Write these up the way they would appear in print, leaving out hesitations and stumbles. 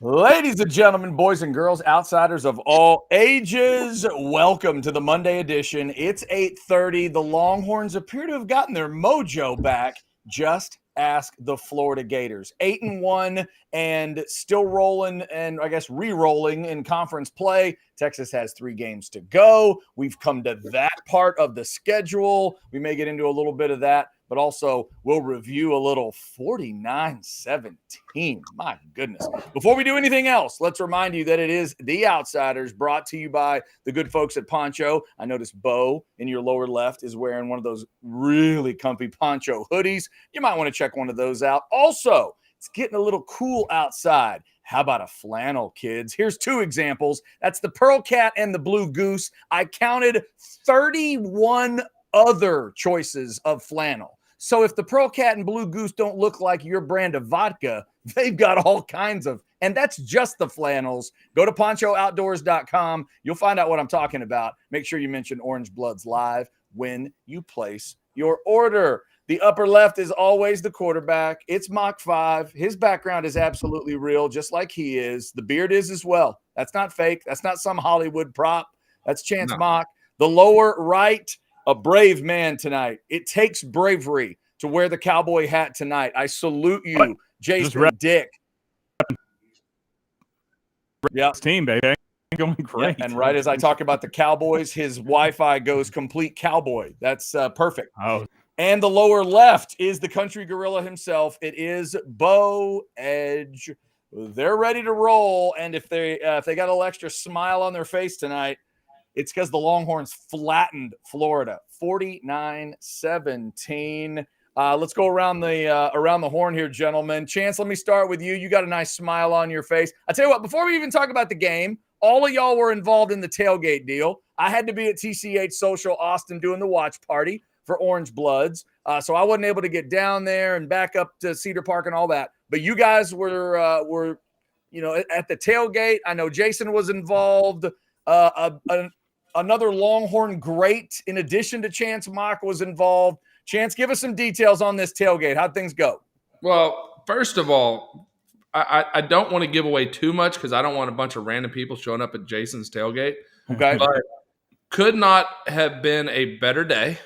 Ladies and gentlemen, boys and girls, outsiders of all ages, welcome to the Monday edition. It's 8:30. The Longhorns appear to have gotten their mojo back. Just ask the Florida Gators. 8-1 and still rolling and I guess re-rolling in conference play. Texas has 3 games to go. We've come to that part of the schedule. We may get into a little bit of that, but also we'll review a little 49-17. My goodness. Before we do anything else, let's remind you that it is The Outsiders, brought to you by the good folks at Poncho. I noticed Bo in your lower left is wearing one of those really comfy Poncho hoodies. You might want to check one of those out. Also, it's getting a little cool outside. How about a flannel, kids? Here's 2 examples. That's the Pearl Cat and the Blue Goose. I counted 31 other choices of flannel. So if the Pearl Cat and Blue Goose don't look like your brand of vodka, they've got all kinds of, and that's just the flannels. Go to ponchooutdoors.com. You'll find out what I'm talking about. Make sure you mention Orange Bloods Live when you place your order. The upper left is always the quarterback. It's Mach 5. His background is absolutely real, just like he is. The beard is as well. That's not fake. That's not some Hollywood prop. That's Chance Mach. The lower right, a brave man tonight. It takes bravery to wear the cowboy hat tonight. I salute you, Jason Dick. Yeah, team, baby. Going great. Yeah, and right as I talk about the Cowboys, his Wi-Fi goes complete cowboy. That's perfect. Oh. And the lower left is the country gorilla himself. It is Bo Edge. They're ready to roll, and if they got a little extra smile on their face tonight, it's because the Longhorns flattened Florida, 49-17. Let's go around the horn here, gentlemen. Chance, let me start with you. You got a nice smile on your face. I tell you what, before we even talk about the game, all of y'all were involved in the tailgate deal. I had to be at TCH Social Austin doing the watch party for Orange Bloods, so I wasn't able to get down there and back up to Cedar Park and all that. But you guys were at the tailgate. I know Jason was involved. Another Longhorn great, in addition to Chance Mach, was involved. Chance, give us some details on this tailgate. How'd things go? Well, first of all, I don't want to give away too much because I don't want a bunch of random people showing up at Jason's tailgate. Okay. But could not have been a better day.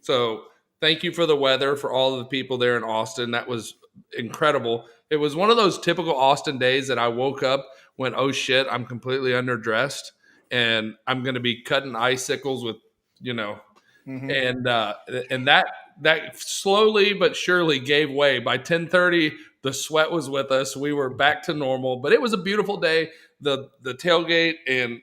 So thank you for the weather, for all of the people there in Austin. That was incredible. It was one of those typical Austin days that I woke up when, oh shit, I'm completely underdressed and I'm going to be cutting icicles with, and that slowly but surely gave way. By 10:30, the sweat was with us. We were back to normal, but it was a beautiful day. The tailgate and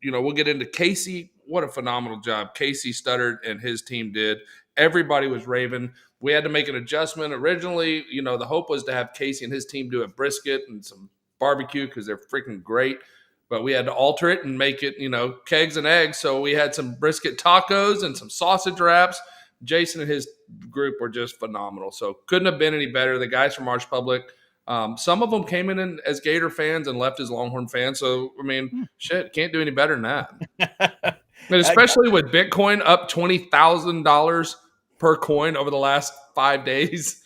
we'll get into Casey. What a phenomenal job Casey Studdard and his team did. Everybody was raving. We had to make an adjustment. Originally, the hope was to have Casey and his team do a brisket and some barbecue because they're freaking great. But we had to alter it and make it, kegs and eggs. So we had some brisket tacos and some sausage wraps. Jason and his group were just phenomenal. So couldn't have been any better. The guys from Arch Public, some of them came in as Gator fans and left as Longhorn fans. So, shit, can't do any better than that. And especially with Bitcoin up $20,000 per coin over the last 5 days,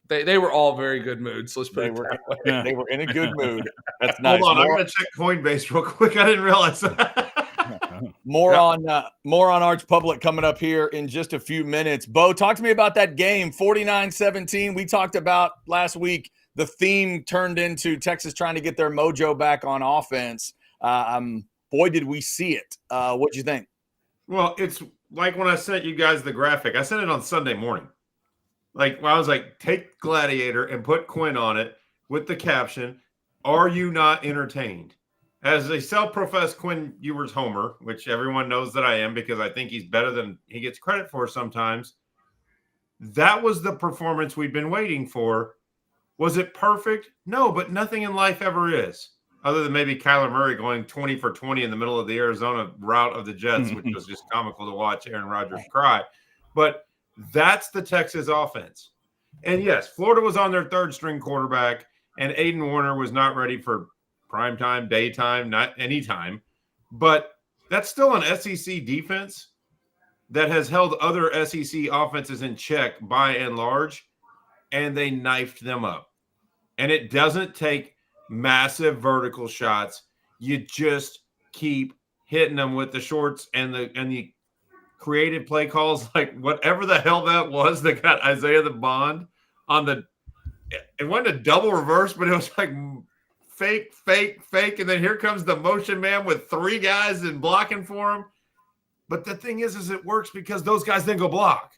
they were all very good moods. Let's put it that way. They were in a good mood. That's nice. Hold on, I'm going to check Coinbase real quick. I didn't realize that. More on Arch Public coming up here in just a few minutes. Bo, talk to me about that game, 49-17. We talked about last week. The theme turned into Texas trying to get their mojo back on offense. Boy, did we see it. What'd you think? Well, it's like when I sent you guys the graphic. I sent it on Sunday morning. I was like, take Gladiator and put Quinn on it with the caption, "Are you not entertained?" As a self-professed Quinn Ewers homer, which everyone knows that I am because I think he's better than he gets credit for sometimes, that was the performance we'd been waiting for. Was it perfect? No, but nothing in life ever is. Other than maybe Kyler Murray going 20 for 20 in the middle of the Arizona route of the Jets, which was just comical to watch Aaron Rodgers cry. But that's the Texas offense. And yes, Florida was on their 3rd string quarterback, and Aiden Warner was not ready for primetime, daytime, not anytime. But that's still an SEC defense that has held other SEC offenses in check by and large, and they knifed them up. And it doesn't take massive vertical shots. You just keep hitting them with the shorts and the creative play calls, like whatever the hell that was that got Isaiah the Bond on the. It wasn't a double reverse, but it was like fake, fake, fake, and then here comes the motion man with 3 guys and blocking for him. But the thing is it works because those guys then go block.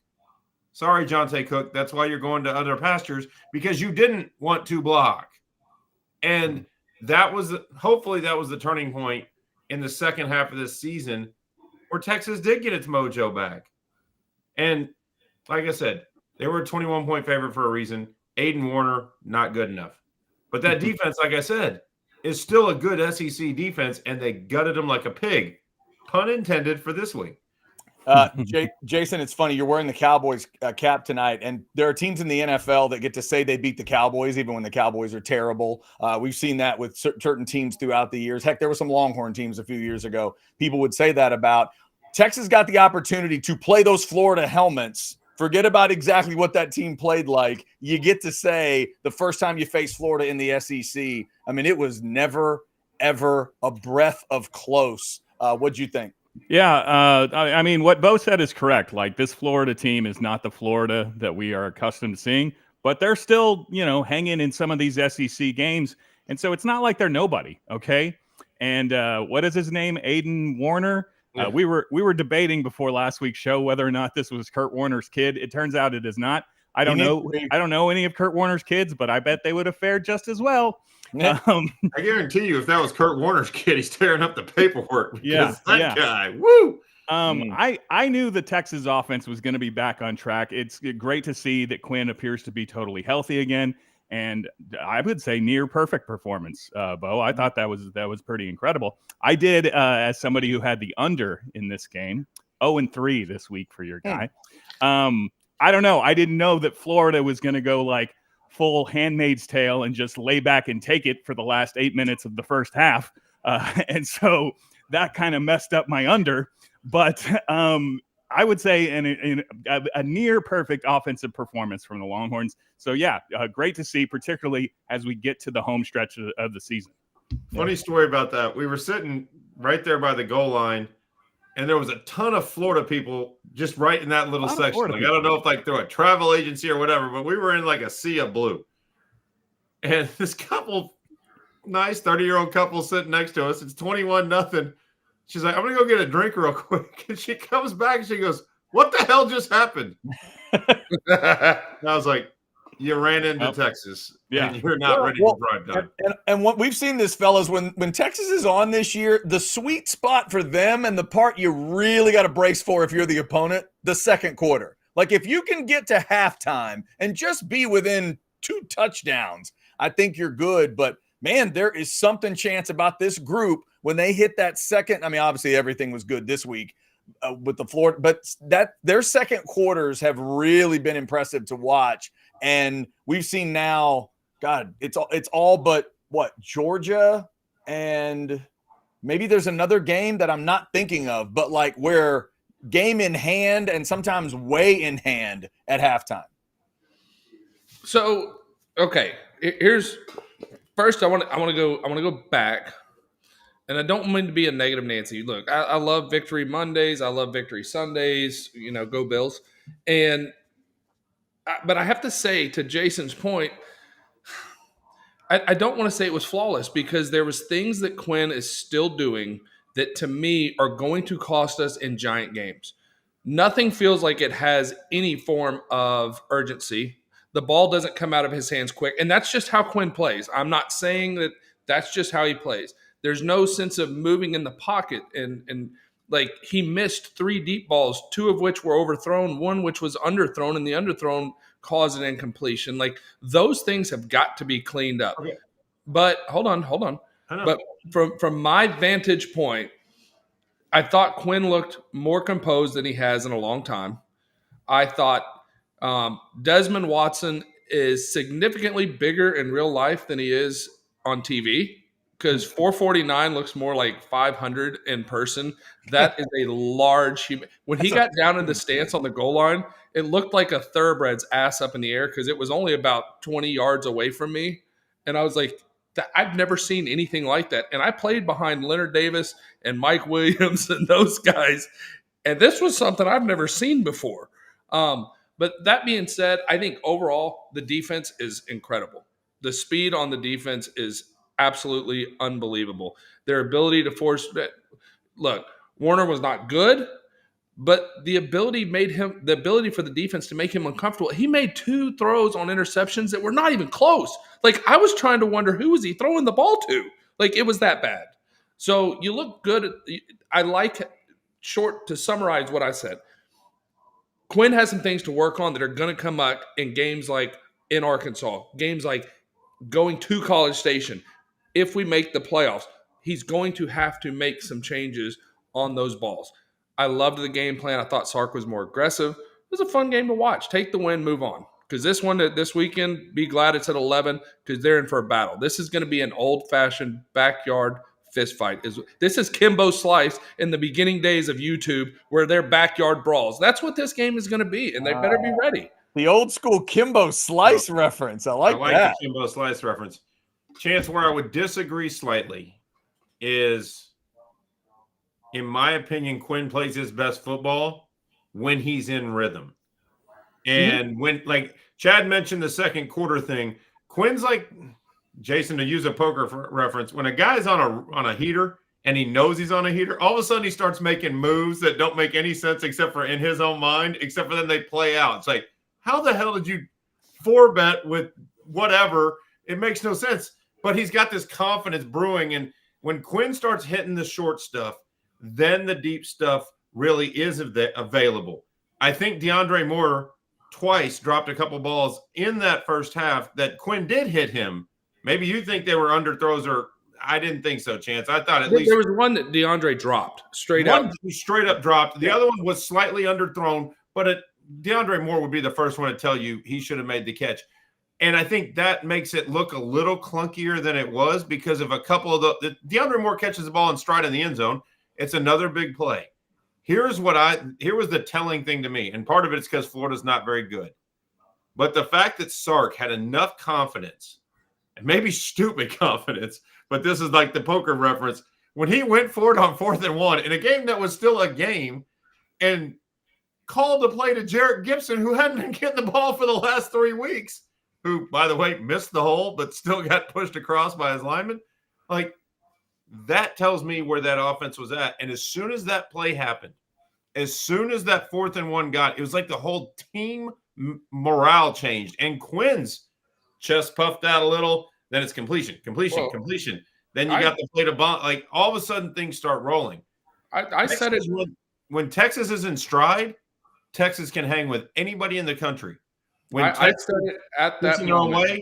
Sorry, Jonte Cook. That's why you're going to other pastures, because you didn't want to block. And hopefully that was the turning point in the second half of this season where Texas did get its mojo back. And like I said, they were a 21-point favorite for a reason. Aiden Warner, not good enough. But that defense, like I said, is still a good SEC defense, and they gutted them like a pig. Pun intended for this week. Jason, it's funny. You're wearing the Cowboys cap tonight, and there are teams in the NFL that get to say they beat the Cowboys even when the Cowboys are terrible. We've seen that with certain teams throughout the years. Heck, there were some Longhorn teams a few years ago. People would say that about. Texas got the opportunity to play those Florida helmets. Forget about exactly what that team played like. You get to say the first time you face Florida in the SEC, I mean, it was never, ever a breath of close. What'd you think? Yeah, I mean, what Bo said is correct. Like, this Florida team is not the Florida that we are accustomed to seeing, but they're still, hanging in some of these SEC games. And so it's not like they're nobody, okay? And what is his name? Aiden Warner. Yeah. We were debating before last week's show whether or not this was Kurt Warner's kid. It turns out it is not. I don't know any of Kurt Warner's kids, but I bet they would have fared just as well. I guarantee you, if that was Kurt Warner's kid, he's tearing up the paperwork. That guy, woo! I knew the Texas offense was going to be back on track. It's great to see that Quinn appears to be totally healthy again, and I would say near perfect performance. Bo, I thought that was pretty incredible. I did, as somebody who had the under in this game, 0-3 this week for your guy. I don't know. I didn't know that Florida was going to go like full Handmaid's Tale and just lay back and take it for the last 8 minutes of the first half. And so that kind of messed up my under. But I would say in a near perfect offensive performance from the Longhorns. So, yeah, great to see, particularly as we get to the home stretch of the season. Funny story about that. We were sitting right there by the goal line, and there was a ton of Florida people just right in that little section. Like, I don't know if like through a travel agency or whatever, but we were in like a sea of blue. And this couple, nice 30-year-old couple sitting next to us, it's 21-0. She's like, I'm going to go get a drink real quick. And she comes back and she goes, what the hell just happened? I was like, you ran into Texas. Yeah. And you're not ready to drive down. And what we've seen this, fellas, when Texas is on this year, the sweet spot for them and the part you really got to brace for if you're the opponent, the second quarter. Like, if you can get to halftime and just be within 2 touchdowns, I think you're good. But, man, there is something chance about this group when they hit that second. I mean, obviously everything was good this week with the Florida, but that their second quarters have really been impressive to watch. And we've seen now, God, it's all but what, Georgia, and maybe there's another game that I'm not thinking of, but like where game in hand and sometimes way in hand at halftime. So, okay, here's first I want to go back, and I don't mean to be a negative Nancy. Look, I love Victory Mondays, I love Victory Sundays. Go Bills, but I have to say, to Jason's point, I don't want to say it was flawless, because there was things that Quinn is still doing that to me are going to cost us in giant games. Nothing feels like it has any form of urgency. The ball doesn't come out of his hands quick, and that's just how Quinn plays. I'm not saying that that's just how he plays. There's no sense of moving in the pocket, and like, he missed 3 deep balls, 2 of which were overthrown, 1 which was underthrown, and the underthrown caused an incompletion. Like, those things have got to be cleaned up. Okay. But hold on. But from my vantage point, I thought Quinn looked more composed than he has in a long time. I thought Desmond Watson is significantly bigger in real life than he is on TV, because 449 looks more like 500 in person. That is a large human. When he got down in the stance on the goal line, it looked like a thoroughbred's ass up in the air, because it was only about 20 yards away from me. And I was like, that I've never seen anything like that. And I played behind Leonard Davis and Mike Williams and those guys, and this was something I've never seen before. But that being said, I think overall the defense is incredible. The speed on the defense is absolutely unbelievable. Their ability to force – look, Warner was not good, but the ability for the defense to make him uncomfortable. He made 2 throws on interceptions that were not even close. Like, I was trying to wonder, who was he throwing the ball to? Like, it was that bad. So you look good. I like – short to summarize what I said, Quinn has some things to work on that are going to come up in games like in Arkansas, games like going to College Station. If we make the playoffs, he's going to have to make some changes on those balls. I loved the game plan. I thought Sark was more aggressive. It was a fun game to watch. Take the win, move on. Because this weekend, be glad it's at 11 because they're in for a battle. This is going to be an old-fashioned backyard fist fight. This is Kimbo Slice in the beginning days of YouTube where they're backyard brawls. That's what this game is going to be, and they better be ready. The old school Kimbo Slice reference. I like that. The Kimbo Slice reference. Chance, where I would disagree slightly is, in my opinion, Quinn plays his best football when he's in rhythm. And when, like Chad mentioned the second quarter thing, Quinn's like, Jason, to use a poker reference, when a guy's on a heater and he knows he's on a heater, all of a sudden he starts making moves that don't make any sense except for in his own mind, except for then they play out. It's like, how the hell did you 4-bet with whatever? It makes no sense. But he's got this confidence brewing. And when Quinn starts hitting the short stuff, then the deep stuff really is available. I think DeAndre Moore twice dropped a couple balls in that first half that Quinn did hit him. Maybe you think they were underthrows, or I didn't think so, Chance. I thought at least there was one that DeAndre dropped straight up dropped. The other one was slightly underthrown, but DeAndre Moore would be the first one to tell you he should have made the catch. And I think that makes it look a little clunkier than it was because of a couple of the DeAndre Moore catches the ball in stride in the end zone. It's another big play. Here was the telling thing to me, and part of it is because Florida's not very good. But the fact that Sark had enough confidence, and maybe stupid confidence, but this is like the poker reference, when he went for it on 4th and 1 in a game that was still a game and called the play to Jarrett Gibson, who hadn't been getting the ball for the last 3 weeks, who, by the way, missed the hole but still got pushed across by his lineman. Like, that tells me where that offense was at. And as soon as that play happened, as soon as that 4th and 1 it was like the whole team morale changed. And Quinn's chest puffed out a little. Then it's completion. Then you got the play to bomb. Like, all of a sudden, things start rolling. I said it. When Texas is in stride, Texas can hang with anybody in the country. When I said it at that moment.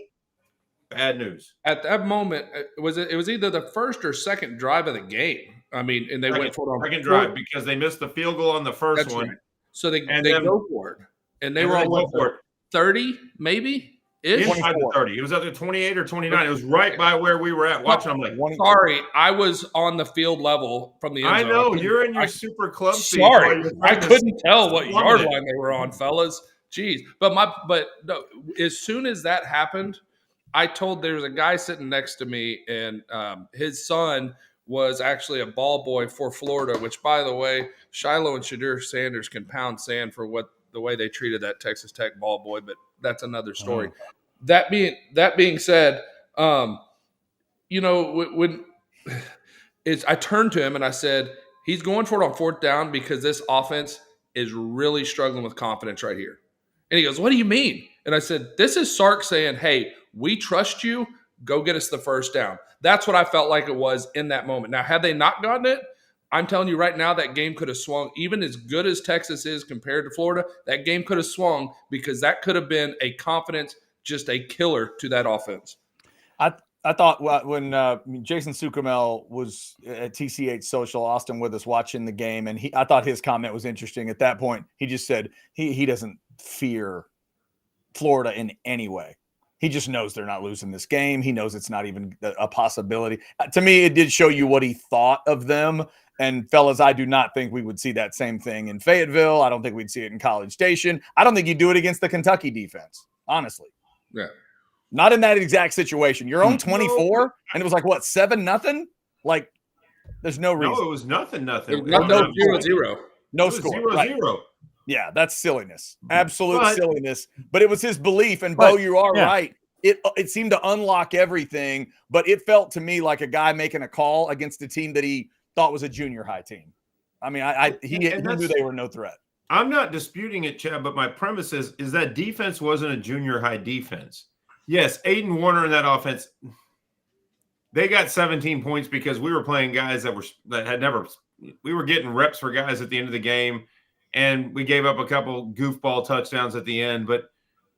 Bad news. At that moment, it was either the first or second drive of the game. I mean, and they went for it on second drive because they missed the field goal on the first one. Right. So they go for it, and they were on 30 maybe. Inside the 30. It was either 28 or 29. It was right by where we were at. Watching, I'm like, sorry, I was on the field level from the end zone. I know you're in your super club. Sorry, I couldn't tell what yard line they were on, fellas. Jeez, but no, as soon as that happened, there was a guy sitting next to me, and his son was actually a ball boy for Florida. Which, by the way, Shiloh and Shadur Sanders can pound sand for the way they treated that Texas Tech ball boy, but that's another story. That being said, when I turned to him and I said, he's going for it on 4th down because this offense is really struggling with confidence right here. And he goes, what do you mean? And I said, this is Sark saying, hey, we trust you. Go get us the 1st down. That's what I felt like it was in that moment. Now, had they not gotten it, I'm telling you right now, that game could have swung. Even as good as Texas is compared to Florida, that game could have swung because that could have been a confidence, just a killer to that offense. I thought when Jason Sucamel was at TCH Social Austin with us watching the game, and I thought his comment was interesting. At that point, he just said he doesn't fear Florida in any way. He just knows they're not losing this game. He knows it's not even a possibility. To me, it did show you what he thought of them. And fellas, I do not think we would see that same thing in Fayetteville. I don't think we'd see it in College Station. I don't think you'd do it against the Kentucky defense, honestly. Yeah. Not in that exact situation. You're on 24, and it was like, what, 7-0? Like, there's no reason. No, it was nothing. It was nothing, 0-0. No It was score. 0-0. Right. Yeah, that's silliness. Absolute But- silliness. But it was his belief. And Bo, you are right. It seemed to unlock everything, but it felt to me like a guy making a call against a team that he thought was a junior high team. I mean, he knew they were no threat. I'm not disputing it, Chad, but my premise is that defense wasn't a junior high defense. Yes, Aiden Warner in that offense, they got 17 points because we were playing guys we were getting reps for guys at the end of the game, and we gave up a couple goofball touchdowns at the end, but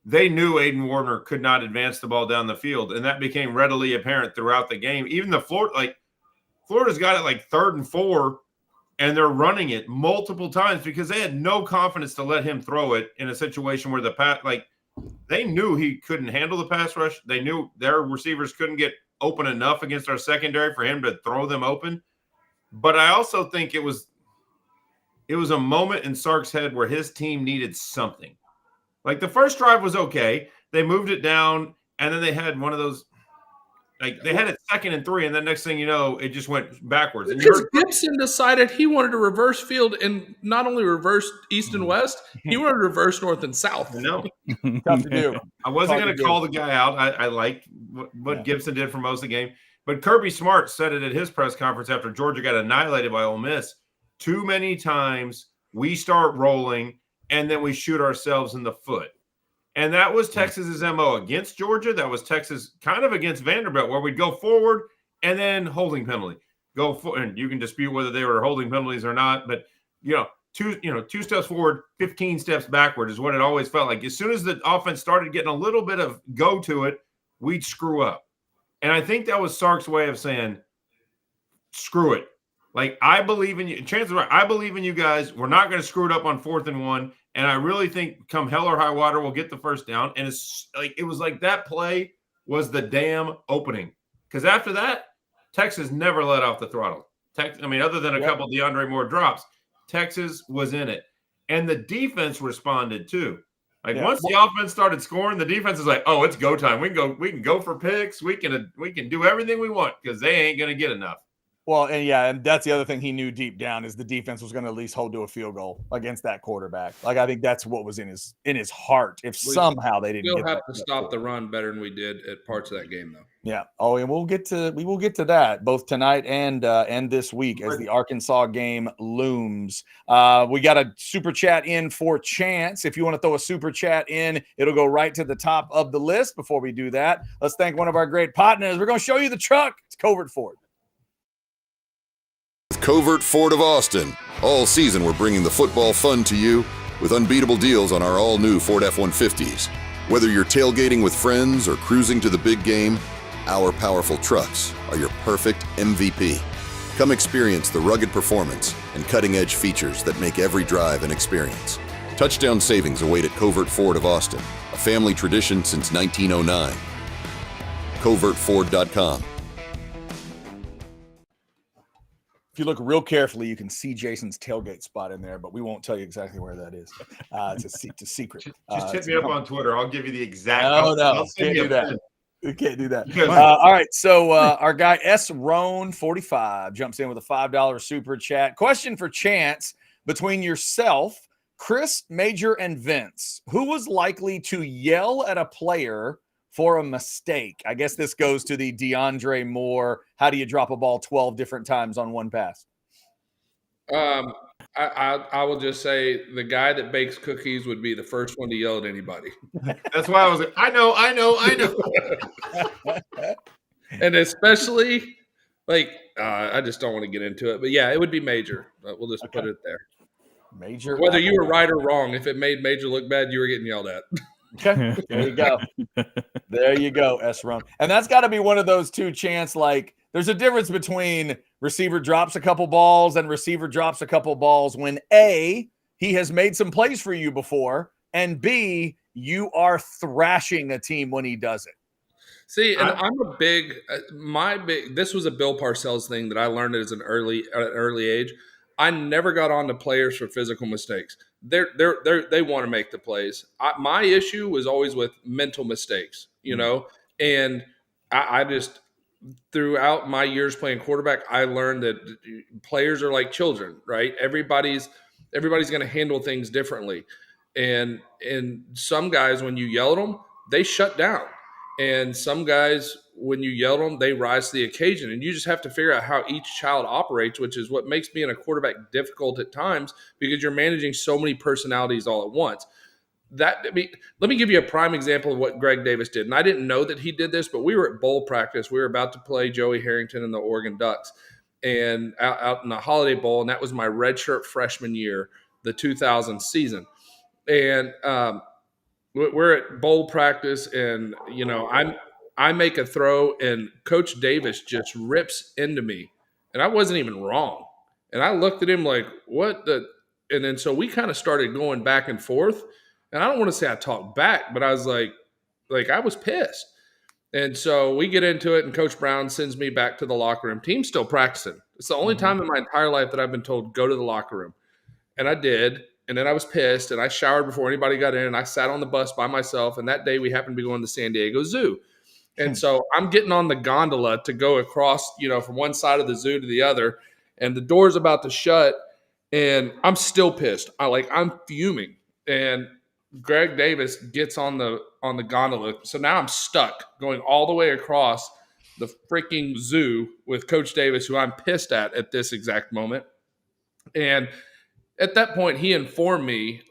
they knew Aiden Warner could not advance the ball down the field, and that became readily apparent throughout the game. Even Florida's got it like 3rd and 4, and they're running it multiple times because they had no confidence to let him throw it in a situation where they knew he couldn't handle the pass rush. They knew their receivers couldn't get open enough against our secondary for him to throw them open. But I also think it was a moment in Sark's head where his team needed something. Like the first drive was okay. They moved it down, and then they had one of those, like they had it 2nd and 3, and then next thing you know, it just went backwards. And Because Gibson decided he wanted to reverse field and not only reverse east and west, he wanted to reverse north and south. No, Tough to do. I wasn't going to call the guy out. I liked what Gibson did for most of the game. But Kirby Smart said it at his press conference after Georgia got annihilated by Ole Miss. Too many times we start rolling and then we shoot ourselves in the foot. And that was Texas's MO against Georgia. That was Texas kind of against Vanderbilt, where we'd go forward and then holding penalty. And you can dispute whether they were holding penalties or not, but 2 steps forward, 15 steps backward is what it always felt like. As soon as the offense started getting a little bit of go to it, we'd screw up. And I think that was Sark's way of saying, screw it. Like, I believe in you. Chances are, I believe in you guys. We're not going to screw it up on 4th and 1. And I really think come hell or high water, we'll get the first down. And it was like that play was the damn opening. Because after that, Texas never let off the throttle. Other than a couple of DeAndre Moore drops, Texas was in it. And the defense responded too. Once the offense started scoring, the defense is like, oh, it's go time. We can go for picks. We can do everything we want because they ain't going to get enough. Well, and that's the other thing he knew deep down is the defense was going to at least hold to a field goal against that quarterback. Like, I think that's what was in his heart. If somehow they didn't have to stop the run better than we did at parts of that game, though. Yeah. Oh, and we will get to that both tonight and this week as the Arkansas game looms. We got a super chat in for Chance. If you want to throw a super chat in, it'll go right to the top of the list. Before we do that, let's thank one of our great partners. We're going to show you the truck. It's Covert Ford. Covert Ford of Austin. All season, we're bringing the football fun to you with unbeatable deals on our all-new Ford F-150s. Whether you're tailgating with friends or cruising to the big game, our powerful trucks are your perfect MVP. Come experience the rugged performance and cutting-edge features that make every drive an experience. Touchdown savings await at Covert Ford of Austin, a family tradition since 1909. CovertFord.com. If you look real carefully, you can see Jason's tailgate spot in there, but we won't tell you exactly where that is. It's a secret. Just hit me up on Twitter. I'll give you the exact. No, can't do that. We can't do that. All right, so our guy S. Roan 45 jumps in with a $5 super chat. Question for Chance: between yourself, Chris, Major, and Vince, who was likely to yell at a player for a mistake? I guess this goes to the DeAndre Moore, how do you drop a ball 12 different times on one pass? I will just say the guy that bakes cookies would be the first one to yell at anybody. That's why I was like, I know. And especially, I just don't want to get into it. But, yeah, it would be Major. We'll just put it there. Major. Whether you were right or wrong, if it made Major look bad, you were getting yelled at. Okay, there you go. There you go, S. Ron. And that's got to be one of those two, Chance. Like, there's a difference between receiver drops a couple balls and receiver drops a couple balls when A, he has made some plays for you before, and B, you are thrashing a team when he does it. See, and this was a Bill Parcells thing that I learned at an early age. I never got on to players for physical mistakes. They want to make the plays. My issue was always with mental mistakes, And I just, throughout my years playing quarterback, I learned that players are like children, right? Everybody's going to handle things differently. And some guys, when you yell at them, they shut down. And some guys, when you yell at them, they rise to the occasion. And you just have to figure out how each child operates, which is what makes being a quarterback difficult at times, because you're managing so many personalities all at once. Let me give you a prime example of what Greg Davis did. And I didn't know that he did this, but we were at bowl practice. We were about to play Joey Harrington and the Oregon Ducks, and out in the Holiday Bowl. And that was my redshirt freshman year, the 2000 season. And we're at bowl practice, and I make a throw, and Coach Davis just rips into me, and I wasn't even wrong. And I looked at him like, what the? And then so we kind of started going back and forth. And I don't want to say I talked back, but I was like I was pissed. And so we get into it, and Coach Brown sends me back to the locker room. Team's still practicing. It's the only time in my entire life that I've been told, go to the locker room. And I did. And then I was pissed, and I showered before anybody got in, and I sat on the bus by myself. And that day we happened to be going to the San Diego Zoo. And so I'm getting on the gondola to go across, from one side of the zoo to the other, and the door's about to shut, and I'm still pissed. I'm fuming. And Greg Davis gets on the gondola. So now I'm stuck going all the way across the freaking zoo with Coach Davis, who I'm pissed at this exact moment. And at that point, he informed me,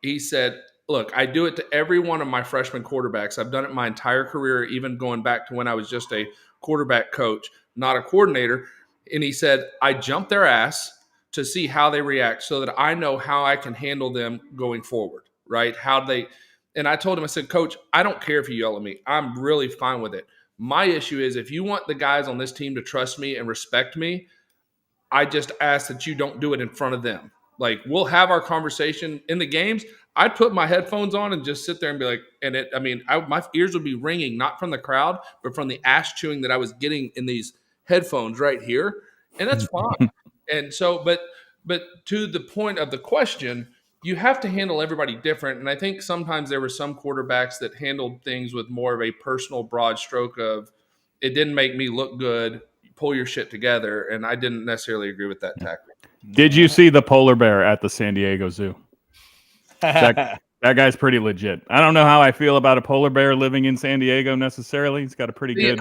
he said, look, I do it to every one of my freshman quarterbacks. I've done it my entire career, even going back to when I was just a quarterback coach, not a coordinator. And he said, I jump their ass to see how they react so that I know how I can handle them going forward. Right? And I told him, I said, Coach, I don't care if you yell at me. I'm really fine with it. My issue is, if you want the guys on this team to trust me and respect me, I just ask that you don't do it in front of them. We'll have our conversation in the games. I'd put my headphones on and just sit there and be like, my ears would be ringing, not from the crowd, but from the ass chewing that I was getting in these headphones right here. And that's fine. And so, but to the point of the question, you have to handle everybody different. And I think sometimes there were some quarterbacks that handled things with more of a personal broad stroke of, it didn't make me look good, pull your shit together. And I didn't necessarily agree with that tactic. Did you see the polar bear at the San Diego Zoo? That guy's pretty legit. I don't know how I feel about a polar bear living in San Diego necessarily. He's got a pretty good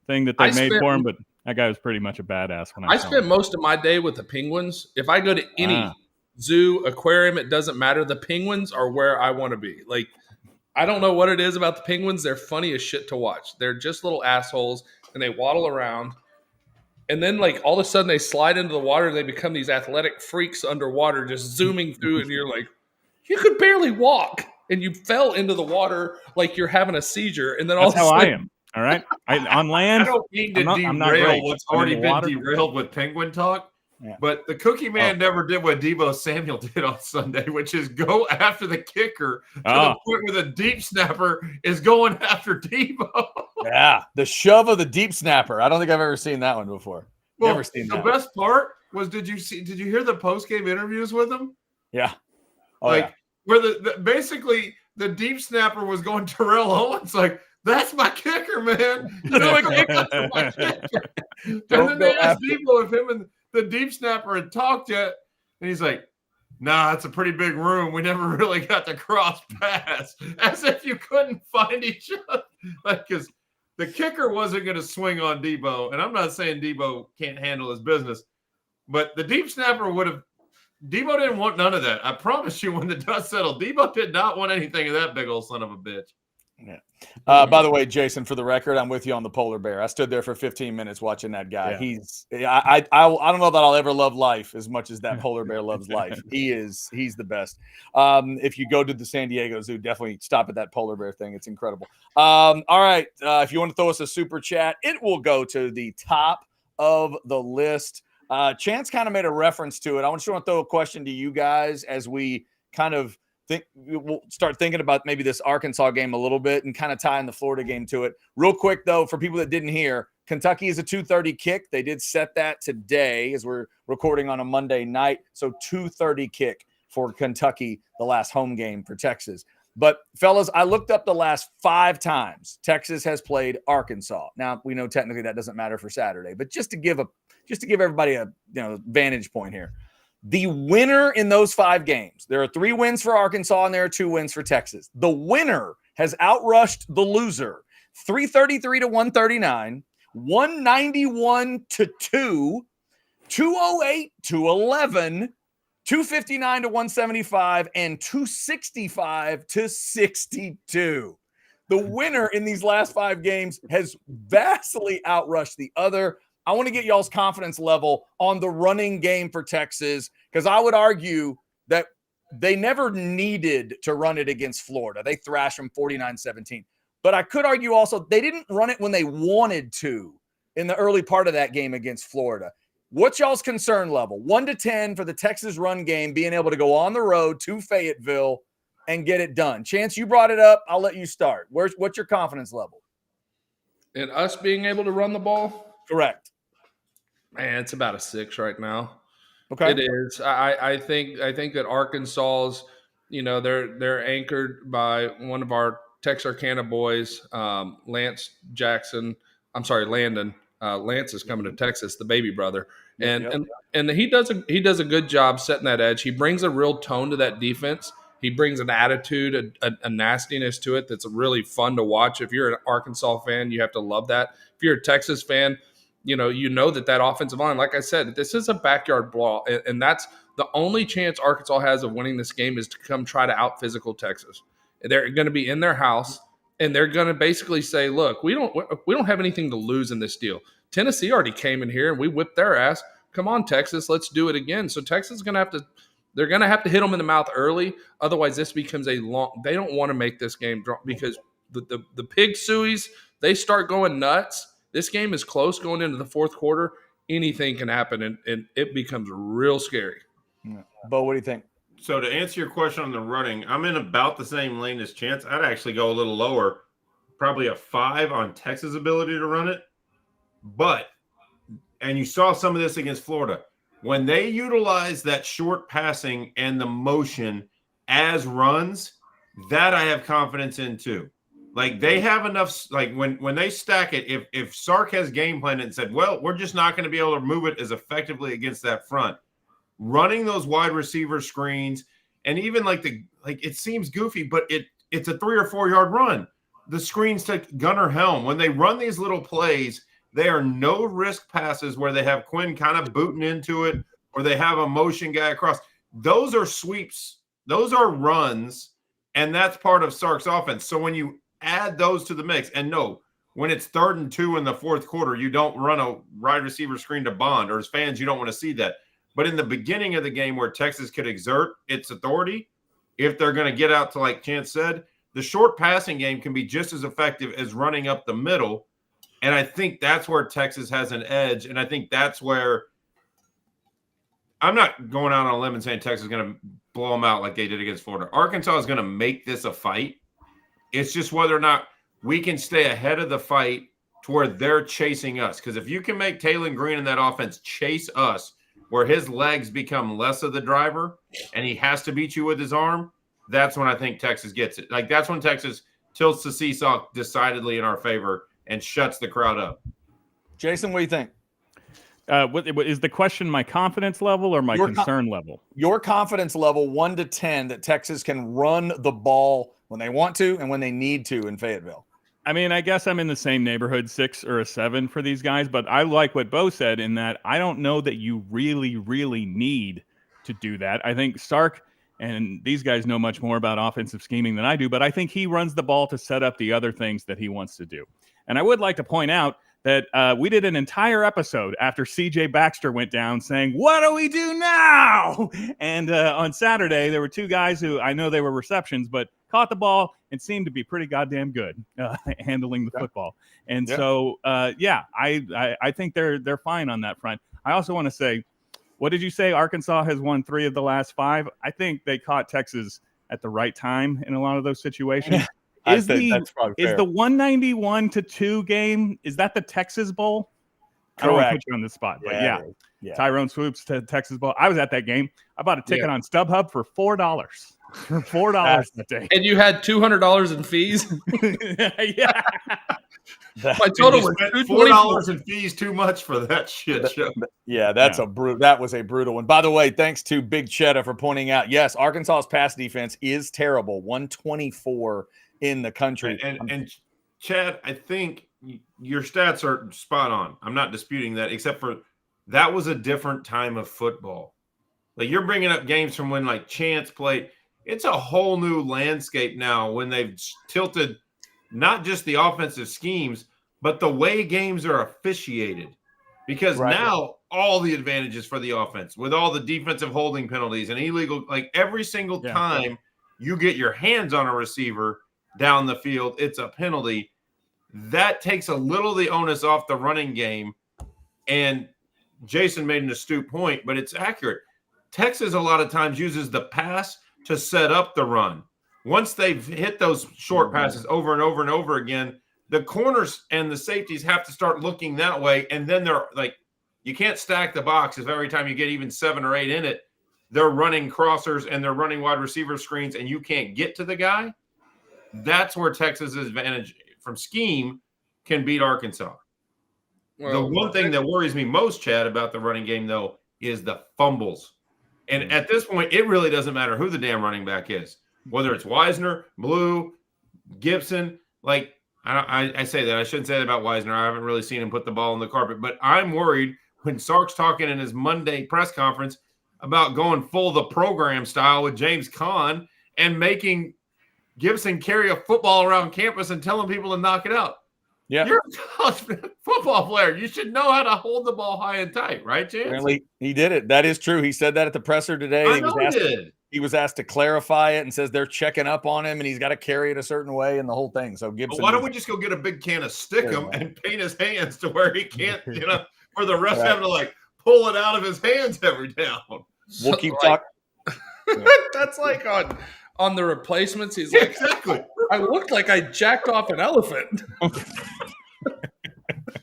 thing that they made for him, but that guy was pretty much a badass when I saw him. spent most of my day with the penguins. If I go to any zoo, aquarium, it doesn't matter. The penguins are where I want to be. I don't know what it is about the penguins. They're funny as shit to watch. They're just little assholes, and they waddle around. And then, all of a sudden, they slide into the water, and they become these athletic freaks underwater, just zooming through, and you're like, you could barely walk, and you fell into the water like you're having a seizure. And then that's how I am. All right, on land, I don't mean to derail what's already been derailed with penguin talk. Yeah. But the Cookie Man never did what Deebo Samuel did on Sunday, which is go after the kicker to the point where the deep snapper is going after Deebo. Yeah, the shove of the deep snapper. I don't think I've ever seen that one before. Well, never seen that. The best part was, did you hear the post-game interviews with him? Yeah. Where basically the deep snapper was going Terrell Owens that's my kicker, man. That's my kicker. And then they asked Deebo if him and the deep snapper had talked yet, and he's like, nah, it's a pretty big room. We never really got to cross paths, as if you couldn't find each other. Because the kicker wasn't going to swing on Deebo, and I'm not saying Deebo can't handle his business, but the deep snapper would have. Deebo didn't want none of that. I promise you, when the dust settled, Deebo did not want anything of that big old son of a bitch. Yeah. By the way, Jason, for the record, I'm with you on the polar bear. I stood there for 15 minutes watching that guy. Yeah. I don't know that I'll ever love life as much as that polar bear loves life. He's the best. If you go to the San Diego Zoo, definitely stop at that polar bear thing. It's incredible. All right. If you want to throw us a super chat, it will go to the top of the list. Chance kind of made a reference to it. I just want to throw a question to you guys as we kind of we'll start thinking about maybe this Arkansas game a little bit and kind of tying the Florida game to it. Real quick, though, for people that didn't hear, Kentucky is a 2:30 kick. They did set that today as we're recording on a Monday night. So 2:30 kick for Kentucky, the last home game for Texas. But fellas, I looked up the last 5 times Texas has played Arkansas. Now we know technically that doesn't matter for Saturday, but just to give everybody a vantage point here. The winner in those 5 games, there are 3 wins for Arkansas and there are 2 wins for Texas. The winner has outrushed the loser 333 to 139, 191 to 2, 208 to 11, 259 to 175, and 265 to 62. The winner in these last 5 games has vastly outrushed the other. I want to get y'all's confidence level on the running game for Texas, because I would argue that they never needed to run it against Florida. They thrashed them 49-17. But I could argue also they didn't run it when they wanted to in the early part of that game against Florida. What's y'all's concern level? 1 to 10 for the Texas run game, being able to go on the road to Fayetteville and get it done. Chance, you brought it up. I'll let you start. What's your confidence level? And us being able to run the ball? Correct. Man, it's about a 6 right now. Okay. It is. I think that Arkansas's, they're anchored by one of our Texarkana boys, Landon. Lance is coming to Texas, the baby brother, and he does a good job setting that edge. He brings a real tone to that defense. He brings an attitude, a nastiness to it that's really fun to watch. If you're an Arkansas fan, you have to love that. If you're a Texas fan, you know that offensive line, like I said, this is a backyard brawl, and that's the only chance Arkansas has of winning this game is to come try to out physical Texas. They're going to be in their house, and they're going to basically say, "Look, we don't have anything to lose in this deal. Tennessee already came in here and we whipped their ass. Come on, Texas, let's do it again." So Texas is going to have to. They're going to have to hit them in the mouth early. Otherwise, this becomes a long – they don't want to make this game draw because the Pig Sueys, they start going nuts. This game is close going into the fourth quarter. Anything can happen, and it becomes real scary. Yeah. Bo, what do you think? So to answer your question on the running, I'm in about the same lane as Chance. I'd actually go a little lower, probably a 5 on Texas' ability to run it. But – and you saw some of this against Florida – when they utilize that short passing and the motion as runs, that I have confidence in too. Like they have enough, like when they stack it, if Sark has game planned it and said, well, we're just not going to be able to move it as effectively against that front, running those wide receiver screens, and even it seems goofy, but it's a 3 or 4 yard run. The screens to Gunnar Helm, when they run these little plays, they are no risk passes where they have Quinn kind of booting into it or they have a motion guy across. Those are sweeps. Those are runs, and that's part of Sark's offense. So when you add those to the mix, and no, when it's 3rd and 2 in the fourth quarter, you don't run a wide receiver screen to Bond, or as fans, you don't want to see that. But in the beginning of the game where Texas could exert its authority, if they're going to get out to, like Chance said, the short passing game can be just as effective as running up the middle. And I think that's where Texas has an edge. And I think that's where I'm not going out on a limb and saying Texas is going to blow them out like they did against Florida. Arkansas is going to make this a fight. It's just whether or not we can stay ahead of the fight to where they're chasing us. Because if you can make Taylor Green in that offense chase us, where his legs become less of the driver and he has to beat you with his arm, that's when I think Texas gets it. Like that's when Texas tilts the seesaw decidedly in our favor and shuts the crowd up. Jason, what do you think? What is the question? My confidence level or my concern level? Your confidence level, 1 to 10, that Texas can run the ball when they want to and when they need to in Fayetteville. I mean, I guess I'm in the same neighborhood, 6 or a 7 for these guys, but I like what Bo said in that I don't know that you really, really need to do that. I think Sark and these guys know much more about offensive scheming than I do, but I think he runs the ball to set up the other things that he wants to do. And I would like to point out that we did an entire episode after CJ Baxter went down saying, what do we do now? And on Saturday, there were 2 guys who I know they were receptions, but caught the ball and seemed to be pretty goddamn good handling the football. And so, I think they're fine on that front. I also want to say, what did you say? Arkansas has won 3 of the last 5. I think they caught Texas at the right time in a lot of those situations. Is the 191-2 game, is that the Texas Bowl? Correct. I don't want to put you on the spot, but yeah. Tyrone Swoops to Texas Bowl. I was at that game. I bought a ticket on StubHub for $4. for $4 that day. And you had $200 in fees. Yeah. My total was $4 in fees too much for that shit show. Yeah, that was a brutal one. By the way, thanks to Big Cheddar for pointing out, yes, Arkansas's pass defense is terrible. 124 in the country. And Chad, I think your stats are spot on. I'm not disputing that, except for that was a different time of football. Like, you're bringing up games from when, like, Chance played. It's a whole new landscape now when they've tilted not just the offensive schemes, but the way games are officiated. Because now all the advantages for the offense with all the defensive holding penalties and illegal, like every single time you get your hands on a receiver down the field, it's a penalty. That takes a little of the onus off the running game. And Jason made an astute point, but it's accurate. Texas a lot of times uses the pass to set up the run. Once they've hit those short passes over and over and over again, the corners and the safeties have to start looking that way. And then they're like, you can't stack the box if every time you get even 7 or 8 in it, they're running crossers and they're running wide receiver screens and you can't get to the guy. That's where Texas's advantage from scheme can beat Arkansas. Well, the one thing that worries me most, Chad, about the running game, though, is the fumbles. And at this point, it really doesn't matter who the damn running back is, whether it's Wisner, Blue, Gibson. Like, I say that. I shouldn't say that about Wisner. I haven't really seen him put the ball on the carpet. But I'm worried when Sark's talking in his Monday press conference about going full the program style with James Conn and making Gibson carry a football around campus and telling people to knock it out. Yeah, you're a college football player. You should know how to hold the ball high and tight, right, Chance? Apparently, he did it. That is true. He said that at the presser today. He was asked to clarify it and says they're checking up on him and he's got to carry it a certain way and the whole thing. So Gibson, why don't we just go get a big can of Stickum and paint his hands to where he can't, for the rest having to like pull it out of his hands every down. We'll keep talking. That's like on the replacements. He's like, exactly. I looked like I jacked off an elephant.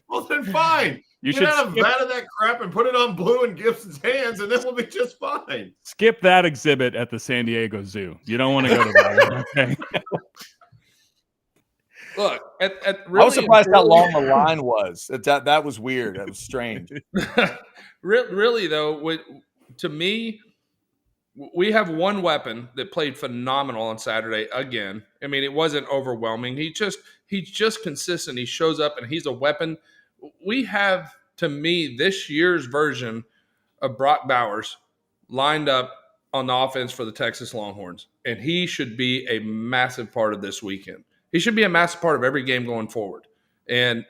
Well, then fine. You should out of that crap and put it on Blue and Gibson's hands, and then we'll be just fine. Skip that exhibit at the San Diego Zoo. You don't want to go to that one, okay? Look, really I was surprised how long the line was. That was weird. That was strange. Really, though, to me, we have one weapon that played phenomenal on Saturday again. I mean, it wasn't overwhelming. He's just consistent. He shows up, and he's a weapon. We have, to me, this year's version of Brock Bowers lined up on the offense for the Texas Longhorns, and he should be a massive part of this weekend. He should be a massive part of every game going forward. And